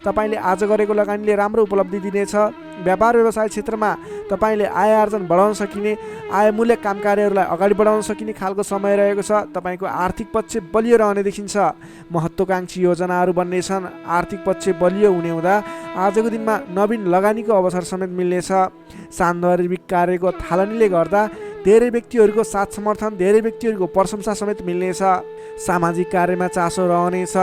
B: तपाईँले आज गरेको लगानीले राम्रो उपलब्धि दिनेछ। व्यापार व्यवसाय क्षेत्रमा तपाईँले आय आर्जन बढाउन सकिने, आयमूलक काम कार्यहरूलाई अगाडि बढाउन सकिने खालको समय रहेको छ। तपाईँको आर्थिक पक्ष बलियो रहने देखिन्छ। महत्त्वाकांक्षी योजनाहरू बन्नेछन्। आर्थिक पक्ष बलियो हुने हुँदा आजको दिनमा नवीन लगानीको अवसर समेत मिल्नेछ। सान्दर्भिक कार्यको थालनीले गर्दा धेरै व्यक्तिहरूको साथ समर्थन, धेरै व्यक्तिहरूको प्रशंसा समेत मिल्नेछ। सामाजिक कार्यमा चासो रहनेछ।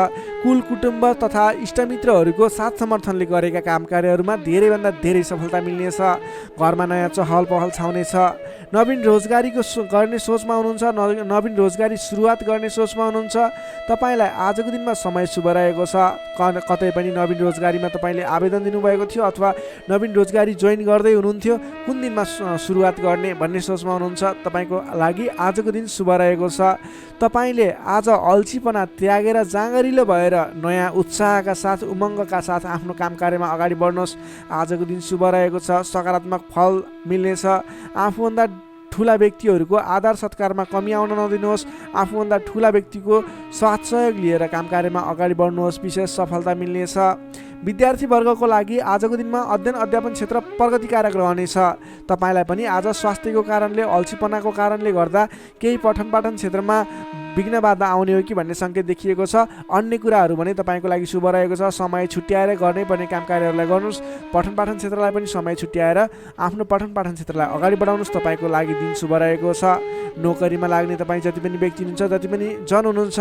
B: कुल कुटुम्ब तथा इष्टमित्रहरूको साथ समर्थनले गरेका काम कार्यहरूमा धेरैभन्दा धेरै सफलता मिल्नेछ। घरमा नयाँ चहल पहल छाउनेछ। नवीन रोजगारीको गर्ने सोचमा हुनुहुन्छ, नवीन रोजगारी सुरुवात गर्ने सोचमा हुनुहुन्छ। तपाईँलाई आजको दिनमा समय शुभ रहेको छ। कतै पनि नवीन रोजगारीमा तपाईँले आवेदन दिनुभएको थियो अथवा नवीन रोजगारी जोइन गर्दै हुनुहुन्थ्यो, कुन दिनमा सुरुवात गर्ने भन्ने सोचमा हुनुहुन्छ। तपाईँको लागि आजको दिन शुभ रहेको छ। तपाईँले आज अल्छीपना त्यागेर जाँगरिलो भएर नयाँ उत्साहका साथ, उमङ्गका साथ आफ्नो काम कार्यमा अगाडि बढ्नुहोस्। आजको दिन शुभ रहेको छ। सकारात्मक फल मिल्नेछ। आफूभन्दा ठुला व्यक्तिहरूको आदर सत्कारमा कमी आउन नदिनुहोस्। आफूभन्दा ठुला व्यक्तिको साथ सहयोग लिएर काम कार्यमा अगाडि बढ्नुहोस्। विशेष सफलता मिल्नेछ। विद्यार्थी वर्गको लागि आजको दिनमा अध्ययन अध्यापन क्षेत्र प्रगतिकारक रहनेछ। तपाईँलाई पनि आज स्वास्थ्यको कारणले, अल्छीपनाको कारणले गर्दा केही पठन पाठन क्षेत्रमा विघ्न बाधा आउने हो कि भन्ने सङ्केत देखिएको छ। अन्य कुराहरू भने तपाईँको लागि शुभ रहेको छ। समय छुट्याएर गर्नै पर्ने काम कार्यहरूलाई गर्नुहोस्। पठन पाठन क्षेत्रलाई पनि समय छुट्याएर आफ्नो पठन पाठन क्षेत्रलाई अगाडि बढाउनुहोस्। तपाईँको लागि दिन शुभ रहेको छ। नोकरीमा लाग्ने तपाईँ जति पनि व्यक्ति हुनुहुन्छ, जति पनि जन हुनुहुन्छ,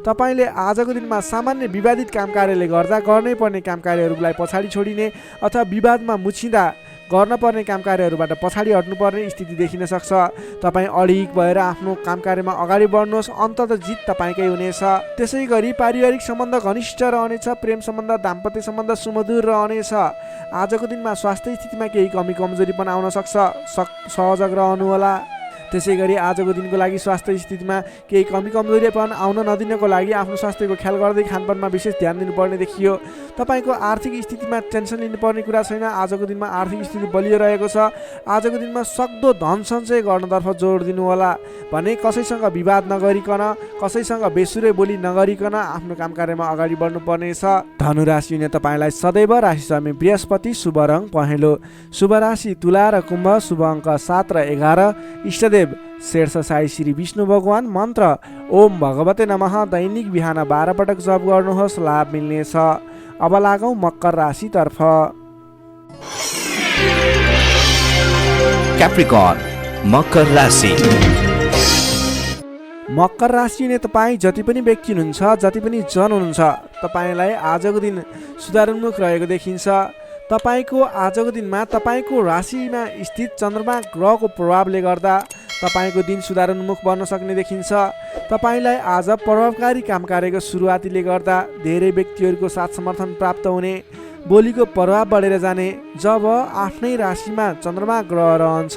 B: तपाईँले आजको दिनमा सामान्य विवादित काम कार्यले गर्दा गर्नै पर्ने काम कार्यहरूलाई पछाडि छोडिने अथवा विवादमा मुछिँदा गर्न पर्ने काम कार्यहरूबाट पछाडि हट्नुपर्ने स्थिति देखिन सक्छ। तपाईँ अडिग भएर आफ्नो काम कार्यमा अगाडि बढ्नुहोस्। अन्ततः जित तपाईँकै हुनेछ। त्यसै गरी पारिवारिक सम्बन्ध घनिष्ठ रहनेछ। प्रेम सम्बन्ध, दाम्पत्य सम्बन्ध सुमधुर रहनेछ। आजको दिनमा स्वास्थ्य स्थितिमा केही कमी कमजोरी पनि आउन सक्छ। सहयोग रहनुहोला। त्यसै गरी आजको दिनको लागि स्वास्थ्य स्थितिमा केही कमी कमजोरीपन आउन नदिनको लागि आफ्नो स्वास्थ्यको ख्याल गर्दै खानपानमा विशेष ध्यान दिनुपर्ने देखियो। तपाईँको आर्थिक स्थितिमा टेन्सन लिनुपर्ने कुरा छैन। आजको दिनमा आर्थिक स्थिति बलियो रहेको छ। आजको दिनमा सक्दो धन सञ्चय गर्नतर्फ जोड दिनुहोला। भने कसैसँग विवाद नगरिकन, कसैसँग बेसुरै बोली नगरिकन आफ्नो काम कार्यमा अगाडि बढ्नुपर्नेछ। धनुराशि हुने तपाईँलाई सदैव राशि स्वामी बृहस्पति, शुभ रङ पहेँलो। शुभ राशि तुला र कुम्भ, शुभ अङ्क 7 र 11। इष्टदेव शेर्ष साई श्री विष्णु भगवान। मन्त्र ओम भगवते नमः। दैनिक बिहान 12 पटक जप गर्नुहोस्, लाभ मिल्नेछ। अब लागौँ मकर राशितर्फ।
C: क्याप्रिकर्न मकर राशि।
B: मकर राशि हुने तपाईँ जति पनि व्यक्ति हुनुहुन्छ, जति पनि जन हुनुहुन्छ, तपाईँलाई आजको दिन सुधारोन्मुख रहेको देखिन्छ। तपाईँको आजको दिनमा तपाईँको राशिमा स्थित चन्द्रमा ग्रहको प्रभावले गर्दा तपाईँको दिन सुधारोन्मुख बन्न सक्ने देखिन्छ। तपाईँलाई आज प्रभावकारी काम कार्यको सुरुवातीले गर्दा धेरै व्यक्तिहरूको साथ समर्थन प्राप्त हुने, बोलीको प्रभाव बढेर जाने। जब आफ्नै राशिमा चन्द्रमा ग्रह रहन्छ,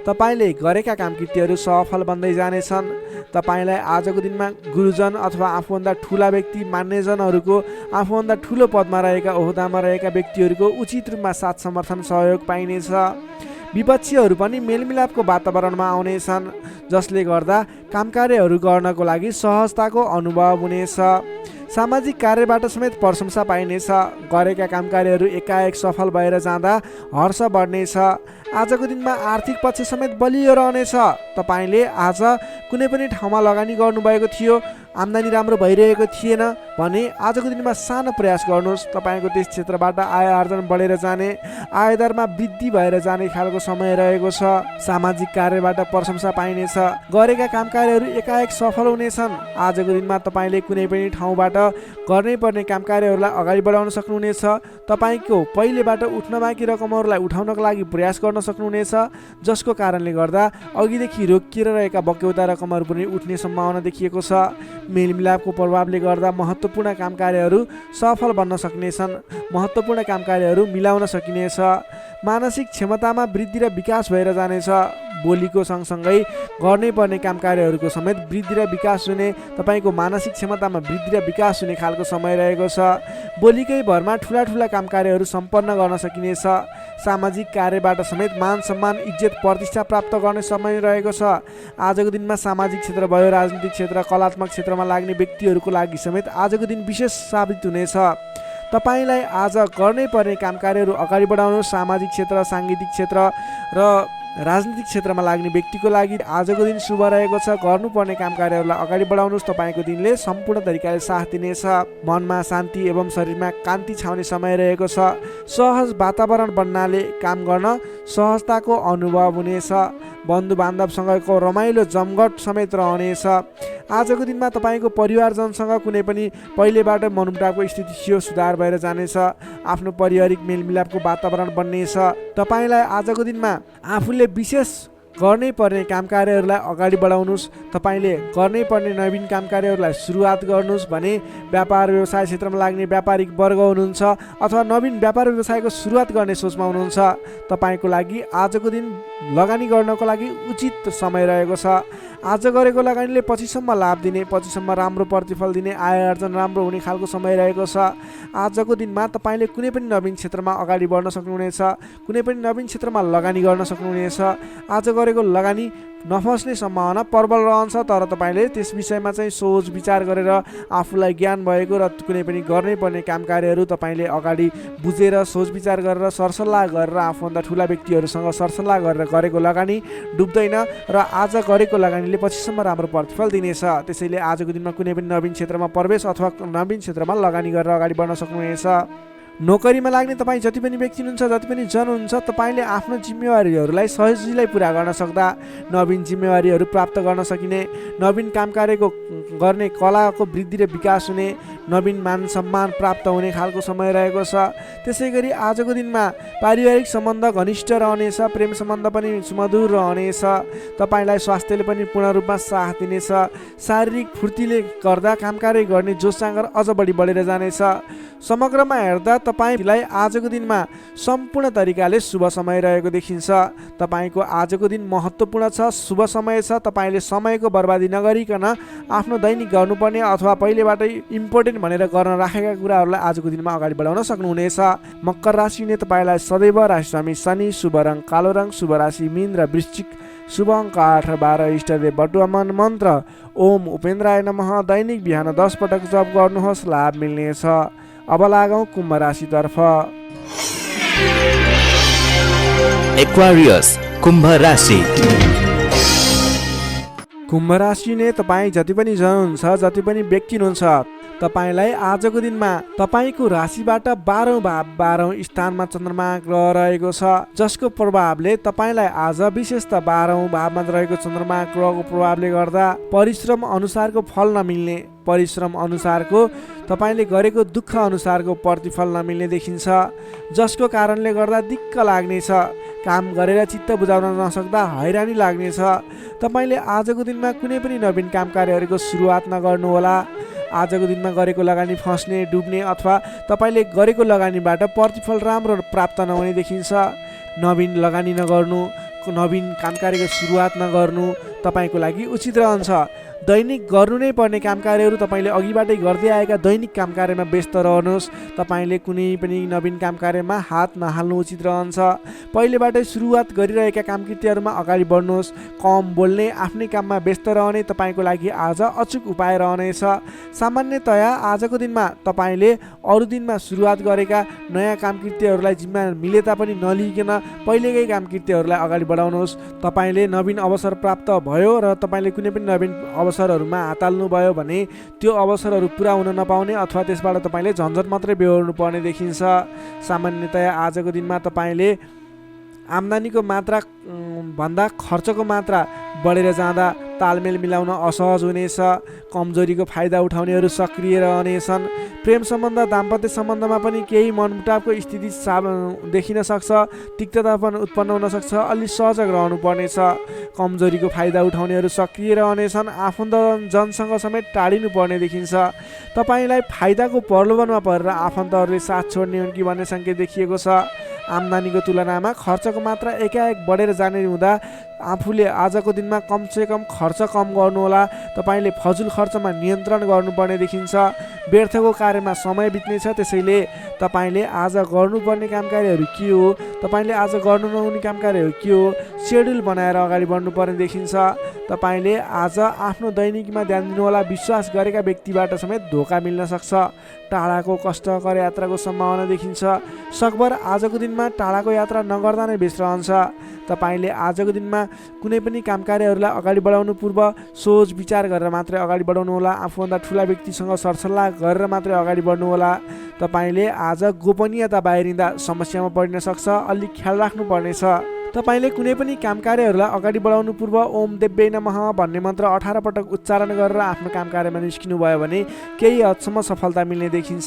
B: तपाईँले गरेका काम कृत्यहरू सफल बन्दै जानेछन्। तपाईँलाई आजको दिनमा गुरुजन अथवा आफूभन्दा ठुला व्यक्ति, मान्यजनहरूको, आफूभन्दा ठुलो पदमा रहेका, ओहदामा रहेका व्यक्तिहरूको उचित रूपमा साथ समर्थन सहयोग पाइनेछ। विपक्षीहरू पनि मेलमिलापको वातावरणमा आउनेछन्, जसले गर्दा काम कार्यहरू गर्नको लागि सहजताको अनुभव हुनेछ। सामाजिक कार्यबाट समेत प्रशंसा पाइनेछ। गरेका काम कार्यहरू एकाएक सफल भएर जाँदा हर्ष बढ्नेछ। आजको दिनमा आर्थिक पक्ष समेत बलियो रहनेछ। तपाईँले आज कुनै पनि ठाउँमा लगानी गर्नुभएको थियो, आम्दानी राम्रो भइरहेको थिएन भने आजको दिनमा सानो प्रयास गर्नुहोस्। तपाईँको त्यस क्षेत्रबाट आय आर्जन बढेर जाने, आयदरमा वृद्धि भएर जाने खालको समय रहेको छ। सामाजिक कार्यबाट प्रशंसा पाइनेछ। गरेका काम कार्यहरू एकाएक सफल हुनेछन्। आजको दिनमा तपाईँले कुनै पनि ठाउँबाट गर्नै पर्ने काम कार्यहरूलाई अगाडि बढाउन सक्नुहुनेछ। तपाईँको पहिलेबाट उठ्न बाँकी रकमहरूलाई उठाउनको लागि प्रयास गर्न सक्नुहुनेछ, जसको कारणले गर्दा अघिदेखि रोकिएर रहेका बक्यौता रकमहरू पनि उठ्ने सम्भावना देखिएको छ। मेलमिलापको प्रभावले गर्दा महत्त्वपूर्ण काम कार्यहरू सफल बन्न सक्नेछन्। महत्त्वपूर्ण काम कार्यहरू मिलाउन सकिनेछ। मानसिक क्षमतामा वृद्धि र विकास भएर जानेछ। बोलीको सँगसँगै गर्नै पर्ने काम कार्यहरूको समेत वृद्धि र विकास हुने, तपाईँको मानसिक क्षमतामा वृद्धि र विकास हुने खालको समय रहेको छ। बोलीकै भरमा ठुला ठुला काम कार्यहरू सम्पन्न गर्न सकिनेछ। सामाजिक कार्यबाट समेत मान सम्मान, इज्जत, प्रतिष्ठा प्राप्त गर्ने समय रहेको छ। आजको दिनमा सामाजिक क्षेत्र भयो, राजनीतिक क्षेत्र, कलात्मक क्षेत्रमा लाग्ने व्यक्तिहरूको लागि समेत आजको दिन विशेष साबित हुनेछ। तपाईँलाई आज गर्नै पर्ने काम कार्यहरू अगाडि बढाउनुहोस्। सामाजिक क्षेत्र, साङ्गीतिक क्षेत्र र राजनीतिक क्षेत्रमा लाग्ने व्यक्तिको लागि आजको दिन शुभ रहेको छ। गर्नुपर्ने काम कार्यहरूलाई अगाडि बढाउनुहोस्। तपाईँको दिनले सम्पूर्ण तरिकाले साथ दिनेछ। मनमा शान्ति एवं शरीरमा कान्ति छाउने समय रहेको छ। सहज वातावरण बन्नाले काम गर्न सहजताको अनुभव हुनेछ। बन्धु बान्धवसँगको रमाइलो जमघट समेत रहनेछ। आजको दिनमा तपाईँको परिवारजनसँग कुनै पनि पहिलेबाट मनमुटावको स्थिति थियो, सुधार भएर जानेछ। आफ्नो पारिवारिक मेलमिलापको वातावरण बन्नेछ। तपाईँलाई आजको दिनमा आफूले विशेष गर्नै पर्ने काम कार्यहरूलाई अगाडि बढाउनुहोस्। तपाईँले गर्नै पर्ने नवीन काम कार्यहरूलाई सुरुवात गर्नुहोस् भने व्यापार व्यवसाय क्षेत्रमा लाग्ने व्यापारिक वर्ग हुनुहुन्छ अथवा नवीन व्यापार व्यवसायको सुरुवात गर्ने सोचमा हुनुहुन्छ, तपाईँको लागि आजको दिन लगानी गर्नको लागि उचित समय रहेको छ। आज गरेको लगानीले पछिसम्म लाभ दिने, पछिसम्म राम्रो प्रतिफल दिने, आय आर्जन राम्रो हुने खालको समय रहेको छ। आजको दिनमा तपाईँले कुनै पनि नवीन क्षेत्रमा अगाडि बढ्न सक्नुहुनेछ, कुनै पनि नवीन क्षेत्रमा लगानी गर्न सक्नुहुनेछ। आज गरेको लगानी नफस्ने सम्भावना प्रबल रहन्छ, तर तपाईँले त्यस विषयमा चाहिँ सोच विचार गरेर आफूलाई ज्ञान भएको र कुनै पनि गर्नै पर्ने काम कार्यहरू तपाईँले अगाडि बुझेर सोच विचार गरेर सरसल्लाह गरेर आफूभन्दा ठुला व्यक्तिहरूसँग सरसल्लाह गरेर गरेको लगानी डुब्दैन र आज गरेको लगानीले पछिसम्म राम्रो प्रतिफल दिनेछ। त्यसैले आजको दिनमा कुनै पनि नवीन क्षेत्रमा प्रवेश अथवा नवीन क्षेत्रमा लगानी गरेर अगाडि बढ्न सक्नुहुनेछ। नोकरीमा लाग्ने तपाईँ जति पनि व्यक्ति हुनुहुन्छ, जति पनि जन हुनुहुन्छ, तपाईँले आफ्नो जिम्मेवारीहरूलाई सजिलै पुरा गर्न सक्दा नवीन जिम्मेवारीहरू प्राप्त गर्न सकिने, नवीन काम कार्यको गर्ने कलाको वृद्धि र विकास हुने, नवीन मान सम्मान प्राप्त हुने खालको समय रहेको छ। त्यसै गरी आजको दिनमा पारिवारिक सम्बन्ध घनिष्ठ रहनेछ, प्रेम सम्बन्ध पनि सुमधुर रहनेछ। तपाईँलाई स्वास्थ्यले पनि पूर्ण रूपमा साथ दिनेछ। शारीरिक फुर्तीले गर्दा काम कार्य गर्ने जोस जाँगर अझ बढी बढेर जानेछ। समग्रमा हेर्दा तपाईँलाई आजको दिनमा सम्पूर्ण तरिकाले शुभ समय रहेको देखिन्छ। तपाईँको आजको दिन महत्त्वपूर्ण छ, शुभ समय छ। तपाईँले समयको बर्बादी नगरिकन आफ्नो दैनिक गर्नुपर्ने अथवा पहिलेबाटै इम्पोर्टेन्ट भनेर गर्न राखेका कुराहरूलाई आजको दिनमा अगाडि बढाउन सक्नुहुनेछ। मकर राशिले तपाईँलाई सदैव राशिस्वामी शनि, शुभ रङ कालो रङ, शुभ राशि मीन र वृश्चिक, शुभ अङ्क 8 र 12, इष्टदेव बटुवा मन मन्त्र ओम उपेन्द्राय नमः। दैनिक बिहान 10 पटक जप गर्नुहोस्, लाभ मिल्नेछ। अब लागौँ कुम्भ राशितर्फ।
C: एक्वारियस कुम्भ राशि।
B: कुम्भ राशिले तपाईँ जति पनि जन हुनुहुन्छ, जति पनि व्यक्ति हुनुहुन्छ, तपाईँलाई आजको दिनमा तपाईँको राशिबाट 12औं भाव 12औं स्थानमा चन्द्रमा ग्रह रहेको छ, जसको प्रभावले तपाईँलाई आज विशेष त 12औं भावमा रहेको चन्द्रमा ग्रहको प्रभावले गर्दा परिश्रम अनुसारको फल नमिल्ने, परिश्रम अनुसारको तपाईँले गरेको दुःख अनुसारको प्रतिफल नमिल्ने देखिन्छ, जसको कारणले गर्दा दिक्क लाग्नेछ। काम गरेर चित्त बुझाउन नसक्दा हैरानी लाग्नेछ। तपाईँले आजको दिनमा कुनै पनि नवीन काम कार्यहरूको सुरुवात नगर्नुहोला। आजको दिनमा गरेको लगानी फस्ने, डुब्ने अथवा तपाईँले गरेको लगानीबाट प्रतिफल राम्रो प्राप्त नहुने देखिन्छ। नवीन लगानी नगर्नु, नवीन काम कार्यको सुरुवात नगर्नु तपाईँको लागि उचित रहन्छ। दैनिक गर्नु नै पर्ने काम कार्यहरू तपाईँले अघिबाटै गर्दै आएका दैनिक काम कार्यमा व्यस्त रहनुहोस्। तपाईँले कुनै पनि नवीन काम कार्यमा हात नहाल्नु उचित रहन्छ। पहिलेबाटै सुरुवात गरिरहेका कामकृत्यहरूमा अगाडि बढ्नुहोस्। कम बोल्ने, आफ्नै काममा व्यस्त रहने तपाईँको लागि आज अचुक उपाय रहनेछ। सामान्यतया आजको दिनमा तपाईँले अरू दिनमा सुरुवात गरेका नयाँ कामकृत्यहरूलाई जिम्मा मिले तापनि नलिकन पहिलेकै कामकृत्यहरूलाई अगाडि बढाउनुहोस्। तपाईँले नवीन अवसर प्राप्त भयो र तपाईँले कुनै पनि नवीन अवसरहरूमा हात हाल्नु भयो भने त्यो अवसरहरू पुरा हुन नपाउने अथवा त्यसबाट तपाईँले झन्झट मात्रै बेहोर्नु पर्ने देखिन्छ। सामान्यतया आजको दिनमा तपाईँले आम्दानीको मात्रा भन्दा खर्चको मात्रा बढेर जाँदा तालमेल मिलाउन असहज हुनेछ। कमजोरीको फाइदा उठाउनेहरू सक्रिय रहनेछन्। प्रेम सम्बन्ध, दाम्पत्य सम्बन्धमा पनि केही मनमुटावको स्थिति देखिन सक्छ, तिक्तता पनि उत्पन्न हुन सक्छ। अलि सजग रहनुपर्नेछ। कमजोरीको फाइदा उठाउनेहरू सक्रिय रहनेछन्। आफन्तजनसँग समेत टाढिनु पर्ने देखिन्छ। तपाईँलाई फाइदाको प्रलोभनमा परेर आफन्तहरूले साथ छोड्ने हुन् कि भन्ने सङ्केत देखिएको छ। आम्दानीको तुलनामा खर्चको मात्रा एकाएक बढेर जाने हुँदा आफूले आजको दिनमा कमसेकम खर्च कम गर्नुहोला। तपाईँले फजुल खर्चमा नियन्त्रण गर्नुपर्ने देखिन्छ। व्यर्थको कार्यमा समय बित्नेछ। त्यसैले तपाईँले आज गर्नुपर्ने काम कार्यहरू के हो, तपाईँले आज गर्नु नहुने काम कार्यहरू के हो, सेड्युल बनाएर अगाडि बढ्नुपर्ने देखिन्छ। तपाईँले आज आफ्नो दैनिकीमा ध्यान दिनुहोला। विश्वास गरेका व्यक्तिबाट समेत धोका मिल्न सक्छ। टाढाको कष्टकर यात्राको सम्भावना देखिन्छ। सकभर आजको दिनमा टाढाको यात्रा नगर्दा नै बेस रहन्छ। तपाईँले आजको दिनमा कुनै पनि काम कार्यहरूलाई अगाडि बढाउनु पूर्व सोच विचार गरेर मात्रै अगाडि बढाउनुहोला। आफूभन्दा ठुला व्यक्तिसँग सरसल्लाह गरेर मात्रै अगाडि बढ्नुहोला। तपाईँले आज गोपनीयता बाहिरिँदा समस्यामा पर्न सक्छ, अलिक ख्याल राख्नुपर्नेछ। तपाईँले कुनै पनि काम कार्यहरूलाई अगाडि बढाउनु पूर्व ओम देव्यै नमः भन्ने मन्त्र 18 पटक उच्चारण गरेर आफ्नो काम कार्यमा निस्किनु भयो भने केही हदसम्म सफलता मिल्ने देखिन्छ।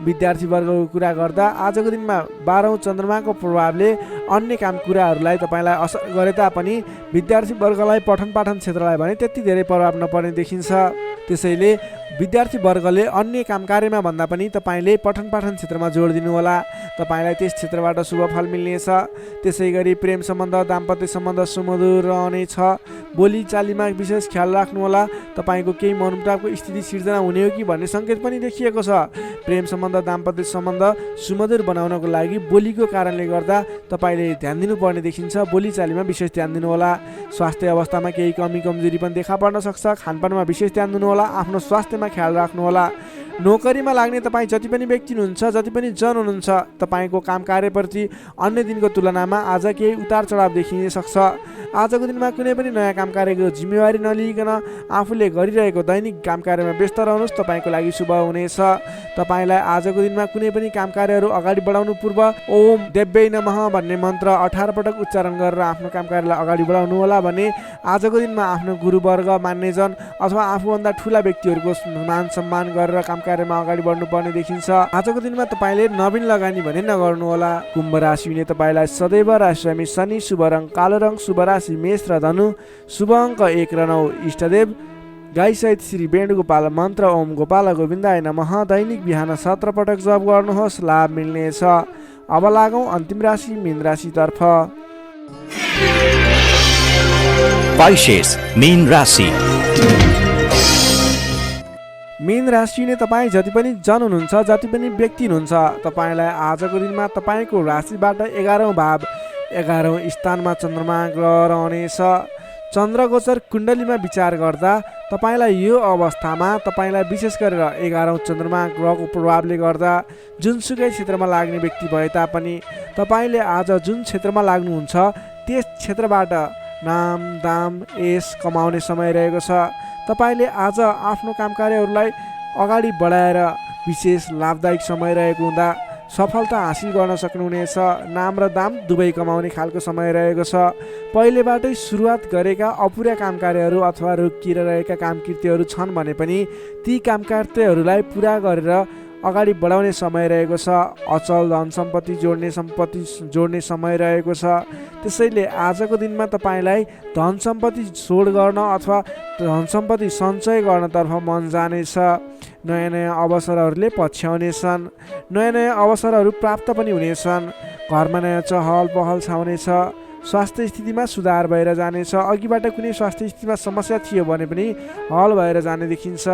B: विद्यार्थी वर्गको कुरा गर्दा आजको दिनमा 12औं चन्द्रमाको प्रभावले अन्य काम कुराहरूलाई तपाईँलाई असर गरे तापनि विद्यार्थी वर्गलाई पठन पाठन क्षेत्रलाई भने त्यति धेरै प्रभाव नपर्ने देखिन्छ। त्यसैले विद्यार्थी वर्गले अन्य काम कार्यमा भन्दा पनि तपाईँले पठन पाठन क्षेत्रमा जोड दिनुहोला। तपाईँलाई त्यस क्षेत्रबाट शुभ फल मिल्नेछ। त्यसै गरी प्रेम सम्बन्ध, दाम्पत्य सम्बन्ध सुमधुर रहनेछ। बोली चालीमा विशेष ख्याल राख्नुहोला। तपाईँको केही मनमुटावको स्थिति सिर्जना हुने हो कि भन्ने सङ्केत पनि देखिएको छ। प्रेम सम्बन्ध, दाम्पत्य सम्बन्ध सुमधुर बनाउनको लागि बोलीको कारणले गर्दा तपाईँले ध्यान दिनुपर्ने देखिन्छ। बोली चालीमा विशेष ध्यान दिनुहोला। स्वास्थ्य अवस्थामा केही कमी कमजोरी पनि देखा पर्न सक्छ। खानपानमा विशेष ध्यान दिनुहोला। आफ्नो स्वास्थ्यमा ख्याल राख्नुहोला। नोकरीमा लाग्ने तपाईँ जति पनि व्यक्ति हुनुहुन्छ, जति पनि जन हुनुहुन्छ, तपाईँको काम कार्यप्रति अन्य दिनको तुलनामा आज केही उतार चढाव देखिन सक्छ। आजको दिनमा कुनै पनि नयाँ काम कार्यको जिम्मेवारी नलिकन आफूले गरिरहेको दैनिक काम कार्यमा व्यस्त रहनुहोस्। तपाईँको लागि शुभ हुनेछ। तपाईँलाई आजको दिनमा कुनै पनि काम कार्यहरू अगाडि बढाउनु पूर्व ओम देव्यै नमः भन्ने मन्त्र 18 पटक उच्चारण गरेर आफ्नो काम कार्यलाई अगाडि बढाउनु होला भने आजको दिनमा आफ्नो गुरुवर्ग, मान्यजन अथवा आफूभन्दा ठुला व्यक्तिहरूको मान सम्मान गरेर काम कार्यमा अगाडि बढ्नुपर्ने देखिन्छ। आजको दिनमा तपाईँले नवीन लगानी भने नगर्नुहोला। कुम्भ राशिले तपाईँलाई सदैव राशिरामी शनि, शुभ रङ कालो रङ, शुभ राशि मेष र धनु, शुभ अङ्क 1 र 9, इष्टदेव गाई सहित श्री वेणुगोपाल मन्त्र ओम गोपाल गोविन्दाय नमः दैनिक बिहान 17 पटक जप गर्नुहोस्, लाभ मिल्नेछ। अब लागौँ अन्तिम राशि मीन राशितर्फ।
C: Pisces, मीन राशि।
B: मीन राशिले तपाईँ जति पनि जन हुनुहुन्छ, जति पनि व्यक्ति हुनुहुन्छ, तपाईँलाई आजको दिनमा तपाईँको राशिबाट 11औं भाव 11औं स्थानमा चन्द्रमा ग्रह रहनेछ। चन्द्रगोचर कुण्डलीमा विचार गर्दा तपाईँलाई यो अवस्थामा तपाईँलाई विशेष गरेर 11औं चन्द्रमा ग्रहको प्रभावले गर्दा जुनसुकै क्षेत्रमा लाग्ने व्यक्ति भए तापनि तपाईँले आज जुन क्षेत्रमा लाग्नुहुन्छ त्यस क्षेत्रबाट नाम दाम यश कमाउने समय रहेको छ। तपाईँले आज आफ्नो काम कार्यहरूलाई अगाडि बढाएर विशेष लाभदायक समय रहेको हुँदा सफलता हासिल गर्न सक्नुहुनेछ। नाम र दाम दुवै कमाउने खालको समय रहेको छ। पहिलेबाटै सुरुवात गरेका अपुरा काम कार्यहरू अथवा रोकिएर रहेका काम कृत्यहरू छन् भने पनि ती काम कार्यहरूलाई पुरा गरेर अगाडि बढाउने समय रहेको छ। अचल धन सम्पत्ति जोड्ने समय रहेको छ। त्यसैले आजको दिनमा तपाईँलाई धन सम्पत्ति जोड गर्न अथवा धन सम्पत्ति सञ्चय गर्नतर्फ मन जानेछ। नयाँ नयाँ अवसरहरूले पछ्याउनेछन्। नयाँ नयाँ अवसरहरू प्राप्त पनि हुनेछन्। घरमा नयाँ चहल पहल छाउनेछ। स्वास्थ्य स्थितिमा सुधार भएर जानेछ। अघिबाट कुनै स्वास्थ्य स्थितिमा समस्या थियो भने पनि हल भएर जाने देखिन्छ।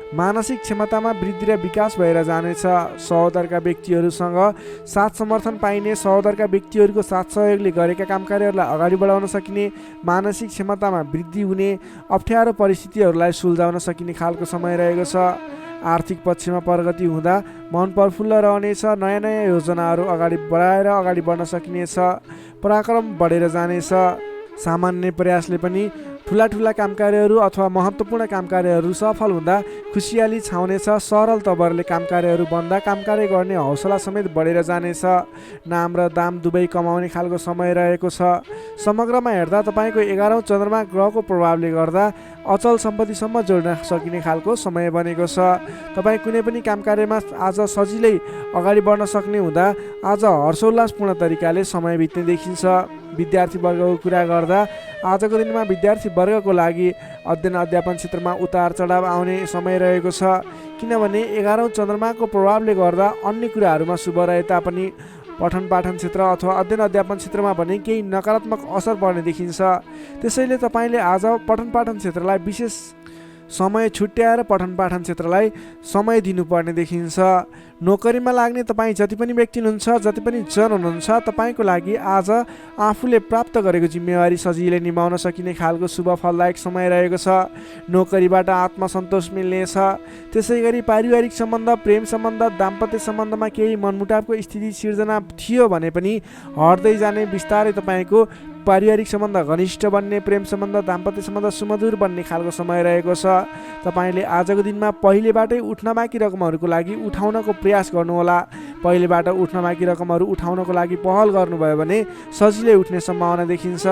B: मानसिक क्षमतामा वृद्धि र विकास भएर जानेछ। सहोदरका व्यक्तिहरूसँग साथ समर्थन पाइने, सहोदरका व्यक्तिहरूको साथ सहयोगले गरेका काम कार्यहरूलाई अगाडि बढाउन सकिने, मानसिक क्षमतामा वृद्धि हुने, अप्ठ्यारो परिस्थितिहरूलाई सुल्झाउन सकिने खालको समय रहेको छ। आर्थिक पक्षमा प्रगति हुँदा मन प्रफुल्ल रहनेछ। नयाँ नयाँ योजनाहरू अगाडि बढाएर अगाडि बढ्न सकिनेछ। पराक्रम बढेर जानेछ। सामान्य प्रयासले पनि ठुला ठुला काम कार्यहरू अथवा महत्त्वपूर्ण काम कार्यहरू सफल हुँदा खुसियाली छाउनेछ। सरल तवरले काम कार्यहरू बन्दा काम कार्य गर्ने हौसला समेत बढेर जानेछ। नाम र दाम दुवै कमाउने खालको समय रहेको छ। समग्रमा हेर्दा तपाईँको 11औं चन्द्रमा ग्रहको प्रभावले गर्दा अचल सम्पत्तिसम्म जोड्न सकिने खालको समय बनेको छ। तपाईँ कुनै पनि काम कार्यमा आज सजिलै अगाडि बढ्न सक्ने हुँदा आज हर्षोल्लासपूर्ण तरिकाले समय बित्ने देखिन्छ। विद्यार्थी वर्गको कुरा गर्दा आजको दिनमा विद्यार्थी वर्गको लागि अध्ययन अध्यापन क्षेत्रमा उतार चढाव आउने समय रहेको छ। किनभने 11औं चन्द्रमाको प्रभावले गर्दा अन्य कुराहरूमा शुभ रहे तापनि पठन पाठन क्षेत्र अथवा अध्ययन अध्यापन क्षेत्रमा भने केही नकारात्मक असर पर्ने देखिन्छ। त्यसैले तपाईँले आज पठन पाठन क्षेत्रलाई विशेष समय छुट्याएर पठन पाठन क्षेत्रलाई समय दिनुपर्ने देखिन्छ। नोकरीमा लाग्ने तपाईँ जति पनि व्यक्ति हुनुहुन्छ, जति पनि जन हुनुहुन्छ, तपाईँको लागि आज आफूले प्राप्त गरेको जिम्मेवारी सजिलै निभाउन सकिने खालको शुभ फलदायक समय रहेको छ। नोकरीबाट आत्मसन्तोष मिल्नेछ। त्यसै गरी पारिवारिक सम्बन्ध, प्रेम सम्बन्ध, दाम्पत्य सम्बन्धमा केही मनमुटावको स्थिति सिर्जना थियो भने पनि हट्दै जाने, बिस्तारै तपाईँको पारिवारिक सम्बन्ध घनिष्ठ बन्ने, प्रेम सम्बन्ध, दाम्पत्य सम्बन्ध सुमधुर बन्ने खालको समय रहेको छ। तपाईँले आजको दिनमा पहिलेबाटै उठ्न बाँकी रकमहरूको लागि उठाउनको प्रयास गर्नुहोला। पहिलेबाट उठ्न बाँकी रकमहरू उठाउनको लागि पहल गर्नुभयो भने सजिलै उठ्ने सम्भावना देखिन्छ।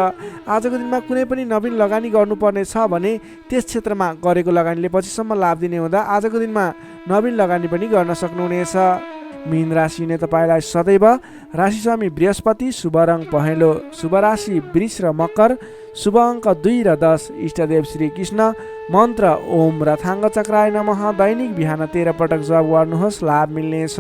B: आजको दिनमा कुनै पनि नवीन लगानी गर्नुपर्ने छ भने त्यस क्षेत्रमा गरेको लगानीले पछिसम्म लाभ दिने हुँदा आजको दिनमा नवीन लगानी पनि गर्न सक्नुहुनेछ। मीन राशिले तपाईँलाई सदैव राशिस्वामी बृहस्पति, शुभ रङ पहेँलो, शुभ राशि वृष र मकर, शुभ अङ्क 2 र 10, इष्टदेव श्री कृष्ण, मन्त्र ओम रथाङ्ग चक्राय नमः। दैनिक बिहान 13 पटक जप गर्नुहोस्, लाभ मिल्नेछ।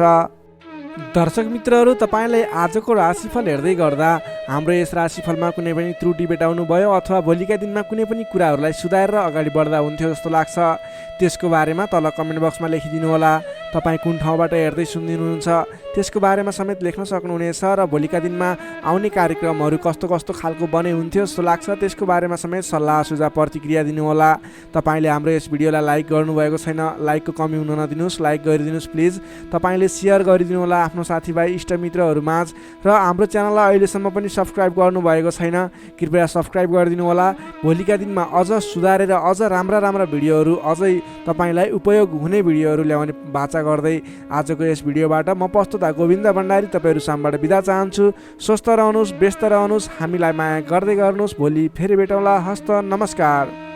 B: दर्शक मित्रहरू, तपाईँलाई आजको राशिफल हेर्दै गर्दा हाम्रो यस राशिफलमा कुनै पनि त्रुटि भेटाउनु भयो अथवा भोलिका दिनमा कुनै पनि कुराहरूलाई सुधारेर अगाडि बढ्दा हुन्थ्यो जस्तो लाग्छ, त्यसको बारेमा तल कमेन्ट बक्समा लेखिदिनु होला। तपाईँ कुन ठाउँबाट हेर्दै सुनिदिनुहुन्छ त्यसको बारेमा समेत लेख्न सक्नुहुनेछ र भोलिका दिनमा आउने कार्यक्रमहरू कस्तो कस्तो खालको बने हुन्थ्यो जस्तो लाग्छ त्यसको बारेमा समेत सल्लाह सुझाव प्रतिक्रिया दिनुहोला। तपाईँले हाम्रो यस भिडियोलाई लाइक गर्नुभएको छैन, लाइकको कमी हुन नदिनुहोस्, लाइक गरिदिनुहोस् प्लिज। तपाईँले सेयर गरिदिनु होला आफ्नो साथीभाइ इष्टमित्रहरूमाझ र हाम्रो च्यानललाई अहिलेसम्म पनि सब्सक्राइब गर्नुभएको छैन, कृपया सब्सक्राइब गरिदिनु होला। भोलिका दिनमा अझ सुधारेर अझ राम्रा भिडियोहरू, अझै तपाईँलाई उपयोग हुने भिडियोहरू ल्याउने बाचा गर्दै आजको यस भिडियोबाट म प्रस्तुता गोविन्द भण्डारी तपाईँहरू सामबाट बिदा चाहन्छु। स्वस्थ रहनुहोस्, व्यस्त रहनुहोस्, हामीलाई माया गर्दै गर्नुहोस्। भोलि फेरि भेटौँला। हस्त नमस्कार।